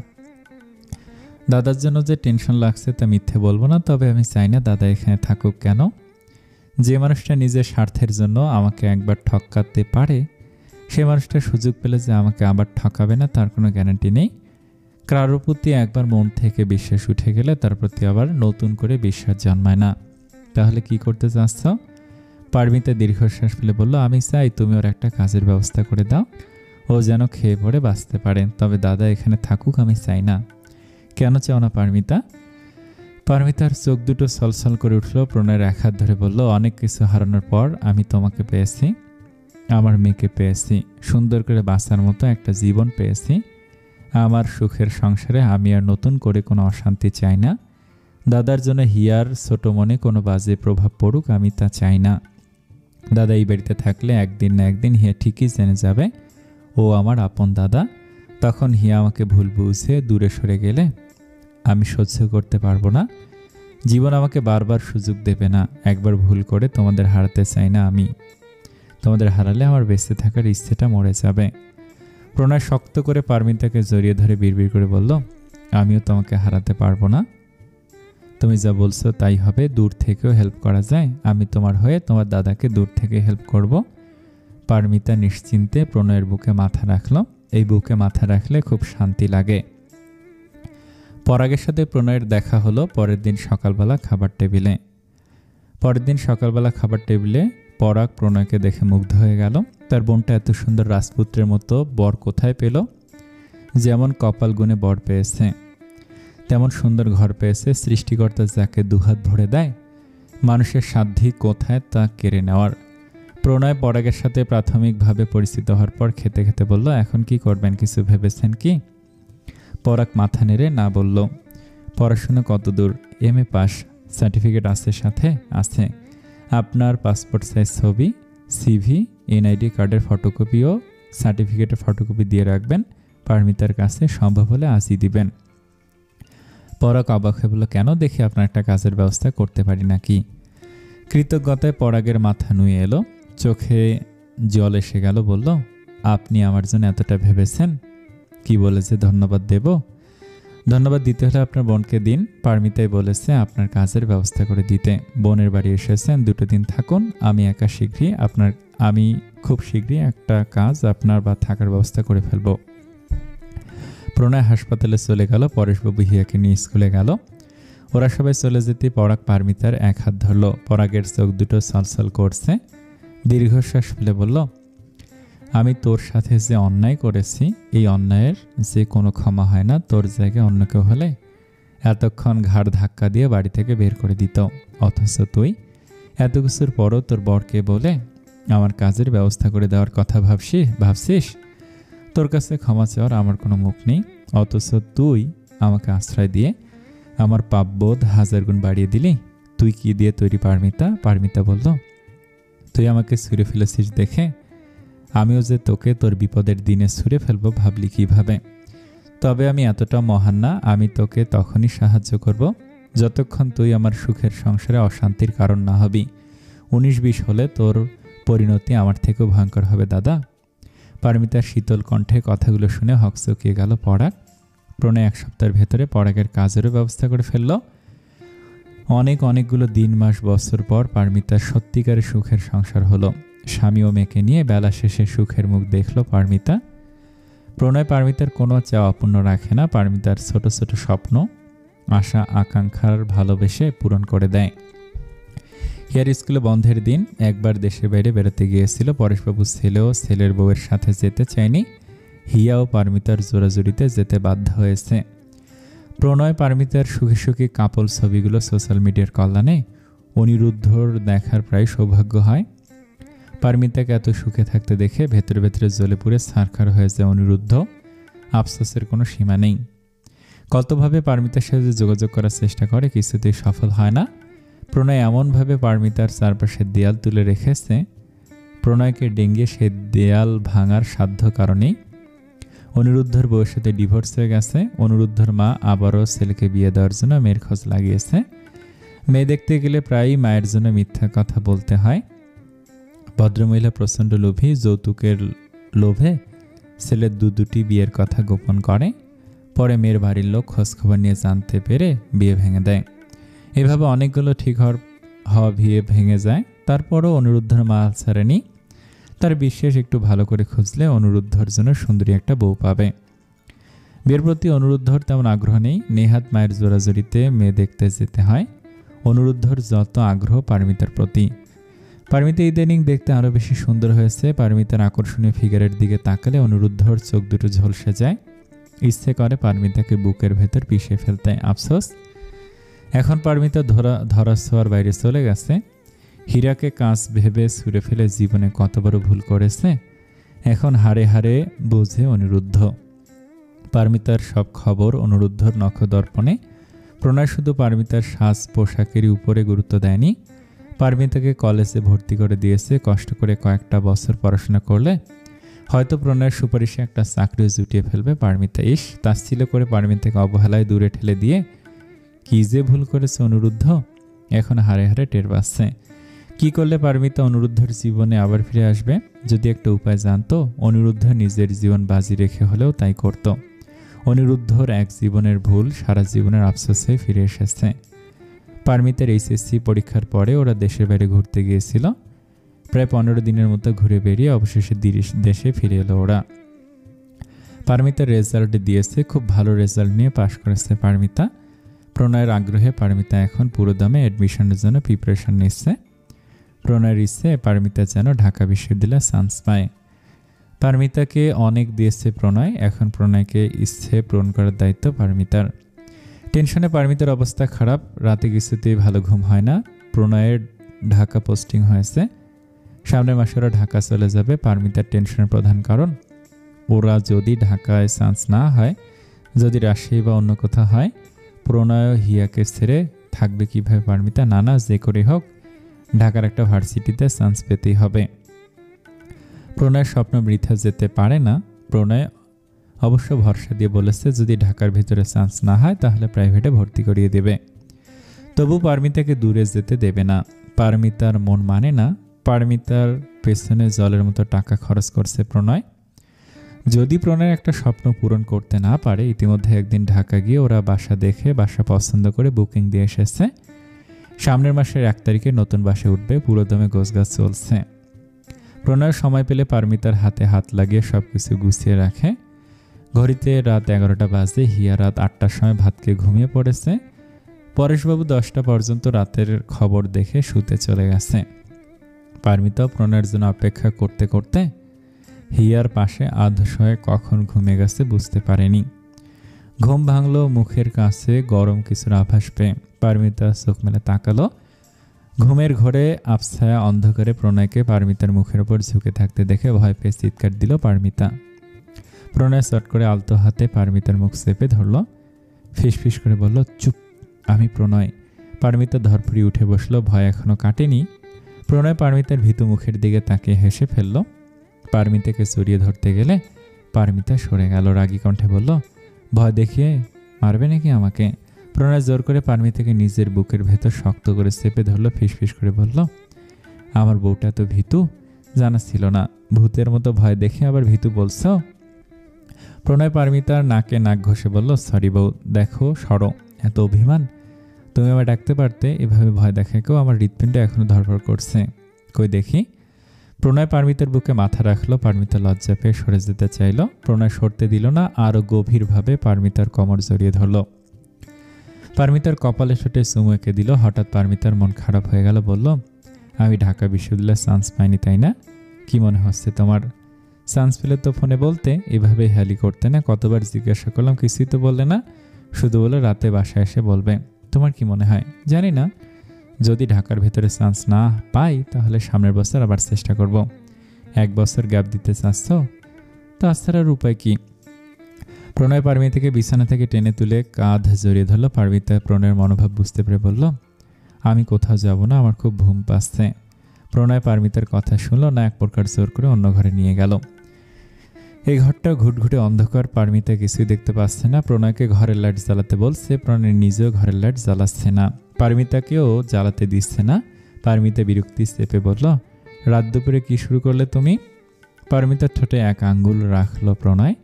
দাদার জন্য যে টেনশন লাগছে তা মিথ্যে বলবো না, তবে আমি চাই না দাদা এখানে থাকুক। কেন? যে মানুষটা নিজের স্বার্থের জন্য আমাকে একবার ঠকাতে পারে, সে মানুষটা সুযোগ পেলে যে আমাকে আবার ঠকাবে না তার কোনো গ্যারান্টি নেই। কারোর প্রতি একবার মন থেকে বিশ্বাস উঠে গেলে তার প্রতি আবার নতুন করে বিশ্বাস জন্মায় না। তাহলে কি করতে চাচ্ছ? পারমিতা দীর্ঘশ্বাস ফেলে বলল, আমি চাই তুমি ওর একটা কাজের ব্যবস্থা করে দাও, ও যেন খেয়ে পড়ে বাঁচতে পারে, তবে দাদা এখানে থাকুক আমি চাই না। কেন চাও না পারমিতা? পারমিতার চোখ দুটো ছলছল করে উঠল। প্রণয়ের এক হাত ধরে বলল, অনেক কিছু হারানোর পর আমি তোমাকে পেয়েছি, আমার মেয়েকে পেয়েছি, সুন্দর করে বাঁচার মতো একটা জীবন পেয়েছি। আমার সুখের সংসারে আমি আর নতুন করে কোনো অশান্তি চাই না। দাদার জন্য হিয়ার ছোট মনে কোনো বাজে প্রভাব পড়ুক আমি তা চাই না। দাদা এই বাড়িতে থাকলে একদিন না একদিন হিয়া ঠিকই জেনে যাবে ও আমার আপন দাদা। তখন হিয়া আমাকে ভুল বুঝে দূরে সরে গেলে আমি সহ্য করতে পারবো না। জীবন আমাকে বারবার সুযোগ দেবে না। একবার ভুল করে তোমাদের হারাতে চাই না আমি। তোমাদের হারালে আমার বেঁচে থাকার ইচ্ছেটা মরে যাবে। প্রণয় শক্ত করে পারমিতাকে জড়িয়ে ধরে বিড়বিড় করে বলল, আমিও তোমাকে হারাতে পারবো না। তুমি যা বলছো তাই হবে, দূর থেকেও হেল্প করা যায়। আমি তোমার হয়ে তোমার দাদাকে দূর থেকে হেল্প করব। পারমিতা নিশ্চিন্তে প্রণয়ের বুকে মাথা রাখল। এই বুকে মাথা রাখলে খুব শান্তি লাগে। পরাগের সাথে প্রণয়ের দেখা হলো পরের দিন সকালবেলা খাবার টেবিলে। পরাগ প্রণয়কে দেখে মুগ্ধ হয়ে গেল। তার বোনটা এত সুন্দর রাজপুত্রের মতো বর কোথায় পেল? যেমন কপাল গুণে বর পেয়েছে, তেমন সুন্দর ঘর পেয়েছে। সৃষ্টিকর্তা যাকে দুহাত ভরে দেয়, মানুষের সাধ্যি কোথায় তা কেড়ে নেওয়ার। প্রণয় পরাগের সাথে প্রাথমিকভাবে পরিচিত হওয়ার পর খেতে খেতে বলল, এখন কি করবেন, কিছু ভেবেছেন কি? পরাগ মাথা নেড়ে না বলল। পড়াশোনা কত দূর? MA pass. সার্টিফিকেট আছে সাথে? আছে। আপনার পাসপোর্ট সাইজ ছবি, CV, NID কার্ডের ফটোকপি ও সার্টিফিকেটের ফটোকপি দিয়ে রাখবেন। পারমিতার কাছে সম্ভব হলে আজই দিবেন। পরাগ অবাক হয়ে বলল, কেন? দেখি আপনার একটা কাজের ব্যবস্থা করতে পারি নাকি। কৃতজ্ঞতায় পরাগের মাথা নুয়ে এলো, চোখে জল এসে গেল। বলল, আপনি আমার জন্য এতটা ভেবেছেন, কি বলেছে ধন্যবাদ দেব? ধন্যবাদ দিতে হলে আপনার বোনকে দিন। পারমিতাই বলেছে আপনার কাজের ব্যবস্থা করে দিতে। বোনের বাড়ি এসেছেন, 2 দিন থাকুন। আমি খুব শীঘ্রই একটা কাজ আপনার বা থাকার ব্যবস্থা করে ফেলব। প্রণয় হাসপাতালে চলে গেল। পরেশবাবু হিয়াকে নিয়ে স্কুলে গেল। ওরা সবাই চলে যেতে পরাগ পারমিতার এক হাত ধরল। পরাগের চোখ দুটো ছলছল করছে। দীর্ঘশ্বাস ফেলে বলল, আমি তোর সাথে যে অন্যায় করেছি, এই অন্যায়ের যে কোনো ক্ষমা হয় না। তোর জায়গায় অন্য কেউ হলে এতক্ষণ ঘাড় ধাক্কা দিয়ে বাড়ি থেকে বের করে দিত। অথচ তুই এত কিছুর পরও তোর বরকে বলে আমার কাজের ব্যবস্থা করে দেওয়ার কথা ভাবছিস? তোর কাছে ক্ষমা চাওয়ার আমার কোনো মুখ নেই। অথচ তুই আমাকে আশ্রয় দিয়ে আমার পাপবোধ 1000 গুণ বাড়িয়ে দিলি। তুই কি দিয়ে তৈরি পারমিতা? পারমিতা বলল, তুই আমাকে ছুঁড়ে ফেলেছিস দেখে আমিও যে তোকে তোর বিপদের দিনে ছুঁড়ে ফেলবো ভাবলি কিভাবে? তবে আমি এতটা মহান না। আমি তোকে তখনই সাহায্য করব যতক্ষণ তুই আমার সুখের সংসারে অশান্তির কারণ না হবি। 19-20 হলে তোর পরিণতি আমার থেকেও ভয়ঙ্কর হবে দাদা। পারমিতার শীতল কণ্ঠে কথাগুলো শুনে হকচকিয়ে গেল পরাগ। প্রণয় 1 সপ্তাহের ভেতরে পরাগের কাজেরও ব্যবস্থা করে ফেলল। অনেকগুলো দিন, মাস, বছর পর পারমিতার সত্যিকারের সুখের সংসার হলো। স্বামী ও মেয়েকে নিয়ে বেলা শেষে সুখের মুখ দেখল পারমিতা। প্রণয় পারমিতার কোনো চাওয়া অপূর্ণ রাখে না। পারমিতার ছোট ছোট স্বপ্ন, আশা, আকাঙ্ক্ষার ভালোবেসে পূরণ করে দেয়। হিয়ার স্কুলে বন্ধের দিন একবার দেশের বাইরে বেড়াতে গিয়েছিল। পরেশবাবু ছেলেও ছেলের বউয়ের সাথে যেতে চায়নি। হিয়া ও পারমিতার জোরাজুরিতে যেতে বাধ্য হয়েছে। প্রণয় পারমিতার সুখী সুখী কাপল ছবিগুলো সোশ্যাল মিডিয়ার কল্যাণে অনিরুদ্ধর দেখার প্রায় সৌভাগ্য হয়। পারমিতাকে এত সুখে থাকতে দেখে ভেতরে ভেতরে জ্বলে পুড়ে ছারখার হয়ে যায় অনিরুদ্ধ। আফসোসের কোনো সীমা নেই। কতভাবে পারমিতার সাথে যোগাযোগ করার চেষ্টা করে, কিছুতেই সফল হয় না। প্রণয় এমনভাবে পারমিতার চারপাশে দেয়াল তুলে রেখেছে, প্রণয়কে ডেঙ্গে সে দেয়াল ভাঙার সাধ্য কারণেই অনিরুদ্ধর বউয়ের সাথে ডিভোর্স হয়ে গেছে। অনিরুদ্ধর মা আবারও ছেলেকে বিয়ে দেওয়ার জন্য মেয়ের খোঁজ লাগিয়েছে। মেয়ে দেখতে গেলে প্রায়ই মায়ের জন্য মিথ্যা কথা বলতে হয়। ভদ্রমহিলা প্রচণ্ড লোভী, যৌতুকের লোভে ছেলের দুটি বিয়ের কথা গোপন করে। পরে মেয়ের বাড়ির লোক খোঁজখবর নিয়ে জানতে পেরে বিয়ে ভেঙে দেয়। এভাবে অনেকগুলো ঠিক হওয়া বিয়ে ভেঙে যায়। তারপরও অনিরুদ্ধর মা ছাড়েনি। তার বিশ্বাস একটু ভালো করে খুঁজলে অনিরুদ্ধর জন্য সুন্দরী একটা বউ পাবে। বিয়ের প্রতি অনিরুদ্ধর তেমন আগ্রহ নেই। নেহাত মায়ের জোরাজোরিতে মেয়ে দেখতে যেতে হয়। অনিরুদ্ধর যত আগ্রহ পারমিতার প্রতি। পারমিতা ইদানিং দেখতে আরও বেশি সুন্দর হয়েছে। পারমিতার আকর্ষণীয় ফিগারের দিকে তাকালে অনিরুদ্ধর চোখ দুটো ঝলসে যায়। ইচ্ছে করে পারমিতাকে বুকের ভেতর পিষে ফেলতে। আফসোস, এখন পারমিতা ধরা ছোঁয়ার বাইরে চলে গেছে। হীরাকে কাঁচ ভেবে ছুঁড়ে ফেলে জীবনে কত বড় ভুল করেছে এখন হাড়ে হাড়ে বোঝে অনিরুদ্ধ। পারমিতার সব খবর অনিরুদ্ধর নখদর্পণে। প্রণয় শুধু পারমিতার সাজ পোশাকেরই উপরে গুরুত্ব দেয়নি, পারমিতাকে কলেজে ভর্তি করে দিয়েছে। কষ্ট করে কয়েকটা বছর পড়াশোনা করলে হয়তো প্রণয়ের সুপারিশে একটা চাকরিও জুটিয়ে ফেলবে পারমিতা। তাচ্ছিল্য করে পারমিতাকে অবহেলায় দূরে ঠেলে দিয়ে কি যে ভুল করেছে অনিরুদ্ধ এখন হাড়ে হাড়ে টের পাচ্ছে। কি করলে পারমিতা অনিরুদ্ধর জীবনে আবার ফিরে আসবে? যদি একটা উপায় জানতো, অনিরুদ্ধ নিজের জীবন বাজি রেখে হলেও তাই করত। অনিরুদ্ধর এক জীবনের ভুল সারা জীবনের আফসোসে ফিরে এসেছে। পারমিতার এইচএসসি পরীক্ষার পরে ওরা দেশের বাইরে ঘুরতে গিয়েছিল। প্রায় 15 দিনের মতো ঘুরে বেরিয়ে অবশেষে দেশে ফিরে এলো ওরা। পারমিতার রেজাল্ট দিয়েছে, খুব ভালো রেজাল্ট নিয়ে পাশ করেছে পারমিতা। প্রণয়ের আগ্রহে পারমিতা এখন পুরো দামে অ্যাডমিশনের জন্য প্রিপারেশন নিচ্ছে। প্রণয়ের ইচ্ছে পারমিতা যেন ঢাকা বিশ্ববিদ্যালয়ে চান্স পায়। পারমিতাকে অনেক দিয়েছে প্রণয়, এখন প্রণয়কে ইচ্ছে পূরণ করার দায়িত্ব পারমিতার। টেনশনে পারমিতার অবস্থা খারাপ, রাতে কিছুতেই ভালো ঘুম হয় না। প্রণয়ের ঢাকা পোস্টিং হয়েছে, সামনের মাসে ওরা ঢাকা চলে যাবে। পারমিতার টেনশনের প্রধান কারণ, ওরা যদি ঢাকায় চান্স না হয়, যদি রাজশাহী বা অন্য কোথাও হয়, প্রণয় হিয়াকে ছেড়ে থাকবে কিভাবে পারমিতা? না যে করে হোক ঢাকার একটা ভার্সিটিতে চান্স পেতেই হবে। প্রণয়ের স্বপ্ন বৃথা যেতে পারে না। প্রণয় অবশ্য ভরসা দিয়ে বলেছে যদি ঢাকার ভিতরে চান্স না হয় তাহলে প্রাইভেটে ভর্তি করিয়ে দেবে। তবু পারমিতাকে দূরে যেতে দেবে না। পারমিতার মন মানে না। পারমিতার পেছনে জলের মতো টাকা খরচ করছে প্রণয়। যদি প্রণয়ের একটা স্বপ্ন পূরণ করতে না পারে, ইতিমধ্যে একদিন ঢাকা গিয়ে ওরা বাসা দেখে বাসা পছন্দ করে বুকিং দিয়ে এসেছে। সামনের মাসের 1 তারিখে নতুন বাসায় উঠবে। পুরোদমে গোছগাছ চলছে। প্রণয় সময় পেলে পারমিতার হাতে হাত লাগিয়ে সবকিছু গুছিয়ে রাখে। ঘড়িতে রাত 11টা বাজে। হিয়া রাত 8টার সময় ভাত খেয়ে ঘুমিয়ে পড়েছে। পরেশবাবু 10টা পর্যন্ত রাতের খবর দেখে শুতে চলে গেছে। পারমিতাও প্রণয়ের জন্য অপেক্ষা করতে করতে হিয়ার পাশে আধশোয়ে কখন ঘুমে গেছে বুঝতে পারেনি। ঘুম ভাঙলো মুখের কাছে গরম কিছুর আভাস পেয়ে। পারমিতা চোখ মেলে তাকালো। ঘুমের ঘরে আবছায়া অন্ধকারে প্রণয়কে পারমিতার মুখের ওপর ঝুঁকে থাকতে দেখে ভয় পেয়ে চিৎকার দিল পারমিতা। প্রণয় চট করে আলতো হাতে পারমিতার মুখ চেপে ধরল। ফিসফিস করে বলল, চুপ, আমি প্রণয়। পারমিতা ধরফড়িয়ে উঠে বসলো। ভয় এখনো কাটেনি। প্রণয় পারমিতার ভীতু মুখের দিকে তাকিয়ে হেসে ফেলল। পারমিতাকে জড়িয়ে ধরতে গেলে পারমিতা সরে গেল। রাগী কণ্ঠে বলল, ভয় দেখিয়ে মারবে নাকি আমাকে? প্রণয় জোর করে পারমিতাকে নিজের বুকের ভেতর শক্ত করে চেপে ধরলো। ফিসফিস করে বলল, আমার বউটা তো ভীতু, জানা ছিল না। ভূতের মতো ভয় দেখে আবার ভীতু বলছ? প্রণয় পারমিতার নাকে নাক ঘষে বলল, সরি বউ, দেখো সরো, এত অভিমান? তুমি আমার ডাকতে পারতে। এভাবে ভয় দেখাকেও আমার হৃৎপিণ্ড এখনো ধরফর করছে। কই দেখি। প্রণয় পারমিতার বুকে মাথা রাখলো। পারমিতা লজ্জা পেয়ে সরে যেতে চাইল। প্রণয় সরতে দিল না, আরো গভীরভাবে পারমিতার কোমর জড়িয়ে ধরল। পারমিতার কপালে ঠোঁটে চুমু এঁকে দিল। হঠাৎ পারমিতার মন খারাপ হয়ে গেল। বলল, আমি ঢাকা বিশ্ববিদ্যালয়ে চান্স পাইনি, তাই না? কি মনে হচ্ছে তোমার? চান্স পেলে তো ফোনে বলতে, এভাবে হেয়ালি করতে না। কতবার জিজ্ঞাসা করলাম, কিছুই তো বললে না, শুধু বলে রাতে বাসায় এসে বলবে। তোমার কি মনে হয়? জানি না, যদি ঢাকার ভেতরে চান্স না পাই তাহলে সামনের বছর আবার চেষ্টা করব। 1 বছর গ্যাপ দিতে চাচ্ছ? তাছাড়ার উপায় কি? প্রণয় পারমিতাকে বিছানা থেকে টেনে তুলে কাঁধ জড়িয়ে ধরল। পারমিতা প্রণয়ের মনোভাব বুঝতে পেরে বলল, আমি কোথাও যাব না, আমার খুব ঘুম পাচ্ছে। প্রণয় পারমিতার কথা শুনল না, এক প্রকার জোর করে অন্য ঘরে নিয়ে গেল। এই ঘরটা ঘুটঘুটে অন্ধকার, পারমিতা কিছুই দেখতে পাচ্ছে না। প্রণয়কে ঘরের লাইট জ্বালাতে বলছে, প্রণয় নিজেও ঘরের লাইট জ্বালাচ্ছে না, পারমিতাকেও জ্বালাতে দিচ্ছে না। পারমিতা বিরক্তি চেপে বলল, রাত দুপুরে কি শুরু করলে তুমি? পারমিতার ঠোঁটে এক আঙ্গুল রাখলো প্রণয়।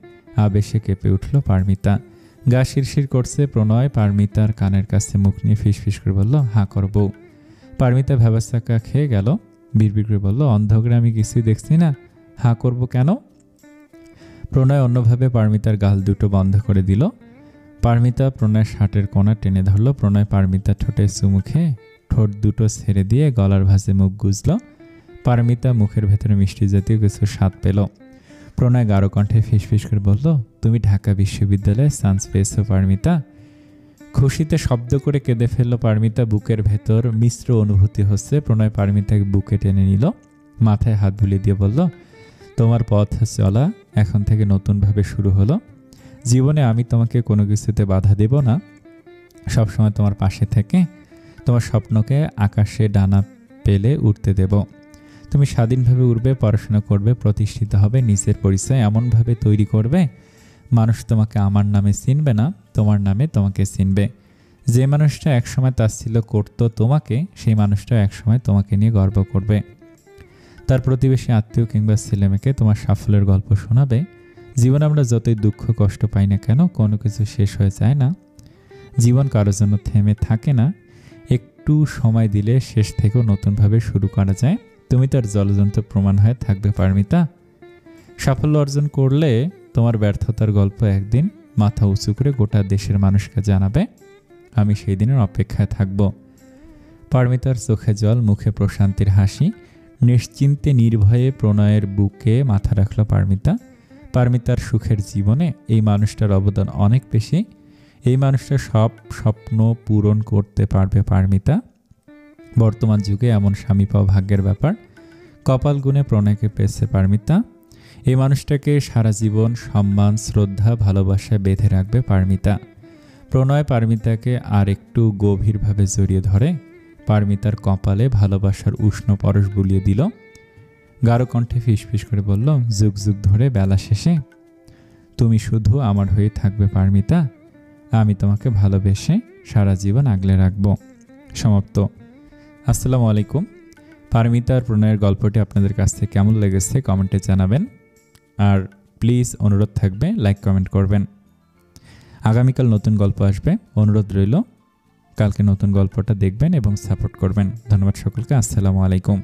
আবেশে কেঁপে উঠল পারমিতা, গা শিরশির করছে। প্রণয় পারমিতার কানের কাছে মুখ নিয়ে ফিসফিস করে বলল, হাঁ কর বউ। পারমিতা ভ্যাবাচাকা খেয়ে গেল, বিড়বিড় করে বলল, অন্ধকারে আমি কিছুই দেখছি না, হাঁ করব কেন? প্রণয় অন্যভাবে পারমিতার গাল দুটো বন্ধ করে দিল। পারমিতা প্রণয়ের শার্টের কোণা টেনে ধরল। প্রণয় পারমিতার ঠোঁটে চুমু খেয়ে ঠোঁট দুটো ছেড়ে দিয়ে গলার ভাঁজে মুখ গুজল। পারমিতা মুখের ভেতরে মিষ্টি জাতীয় কিছু স্বাদ পেল। প্রণয় গাঢ় কণ্ঠে ফিসফিস করে বলল, তুমি ঢাকা বিশ্ববিদ্যালয়ে চান্স পেয়েছো পারমিতা। খুশিতে শব্দ করে কেঁদে ফেলল পারমিতা। বুকের ভেতর মিশ্র অনুভূতি হচ্ছে। প্রণয় পারমিতাকে বুকে টেনে নিল, মাথায় হাত বুলিয়ে দিয়ে বলল, তোমার পথ চলা এখন থেকে নতুনভাবে শুরু হলো। জীবনে আমি তোমাকে কোনো কিছুতে বাধা দেব না, সবসময় তোমার পাশে থেকে তোমার স্বপ্নকে আকাশে ডানা পেলে উঠতে দেব। তুমি স্বাধীনভাবে উড়বে, পড়াশোনা করবে, প্রতিষ্ঠিত হবে, নিজের পরিচয় এমনভাবে তৈরি করবে মানুষ তোমাকে আমার নামে চিনবে না, তোমার নামে তোমাকে চিনবে। যে মানুষটা একসময় তাচ্ছিল্য করতো তোমাকে, সেই মানুষটা একসময় তোমাকে নিয়ে গর্ব করবে। তার প্রতিবেশী, আত্মীয় কিংবা ছেলেমেয়েকে তোমার সাফল্যের গল্প শোনাবে। জীবনে আমরা যতই দুঃখ কষ্ট পাই না কেন, কোনো কিছু শেষ হয়ে যায় না। জীবন কারোর জন্য থেমে থাকে না, একটু সময় দিলে শেষ থেকেও নতুনভাবে শুরু করা যায়। তুমি তার জলজন্ত প্রমাণ হয়ে থাকবে পারমিতা। সাফল্য অর্জন করলে তোমার ব্যর্থতার গল্প একদিন মাথা উঁচু করে গোটা দেশের মানুষকে জানাবে। আমি সেই দিনের অপেক্ষায় থাকব। পারমিতার চোখে জল, মুখে প্রশান্তির হাসি। নিশ্চিন্তে নির্ভয়ে প্রণয়ের বুকে মাথা রাখল পারমিতা। পারমিতার সুখের জীবনে এই মানুষটার অবদান অনেক বেশি। এই মানুষটা সব স্বপ্ন পূরণ করতে পারবে পারমিতা। বর্তমান যুগে এমন স্বামী পাওয়া ভাগ্যের ব্যাপার। কপাল গুণে প্রণয়কে পেয়েছে পারমিতা। এই মানুষটাকে সারা জীবন সম্মান, শ্রদ্ধা, ভালোবাসায় বেঁধে রাখবে পারমিতা। প্রণয় পারমিতাকে আর একটু গভীরভাবে জড়িয়ে ধরে। পারমিতার কপালে ভালোবাসার উষ্ণ পরশ বুলিয়ে দিল। গাঢ় কণ্ঠে ফিসফিস করে বলল, যুগ যুগ ধরে বেলা শেষে তুমি শুধু আমার হয়ে থাকবে পারমিতা। আমি তোমাকে ভালোবেসে সারা জীবন আগলে রাখব। সমাপ্ত। আসসালামু আলাইকুম। পারমিতার প্রণয়ের গল্পটি আপনাদের কাছ থেকে কেমন লেগেছে কমেন্টে জানাবেন। আর প্লিজ অনুরোধ থাকবে, লাইক কমেন্ট করবেন। আগামীকাল নতুন গল্প আসবে, অনুরোধ রইল কালকে নতুন গল্পটা দেখবেন এবং সাপোর্ট করবেন। ধন্যবাদ সকলকে। আসসালামু আলাইকুম।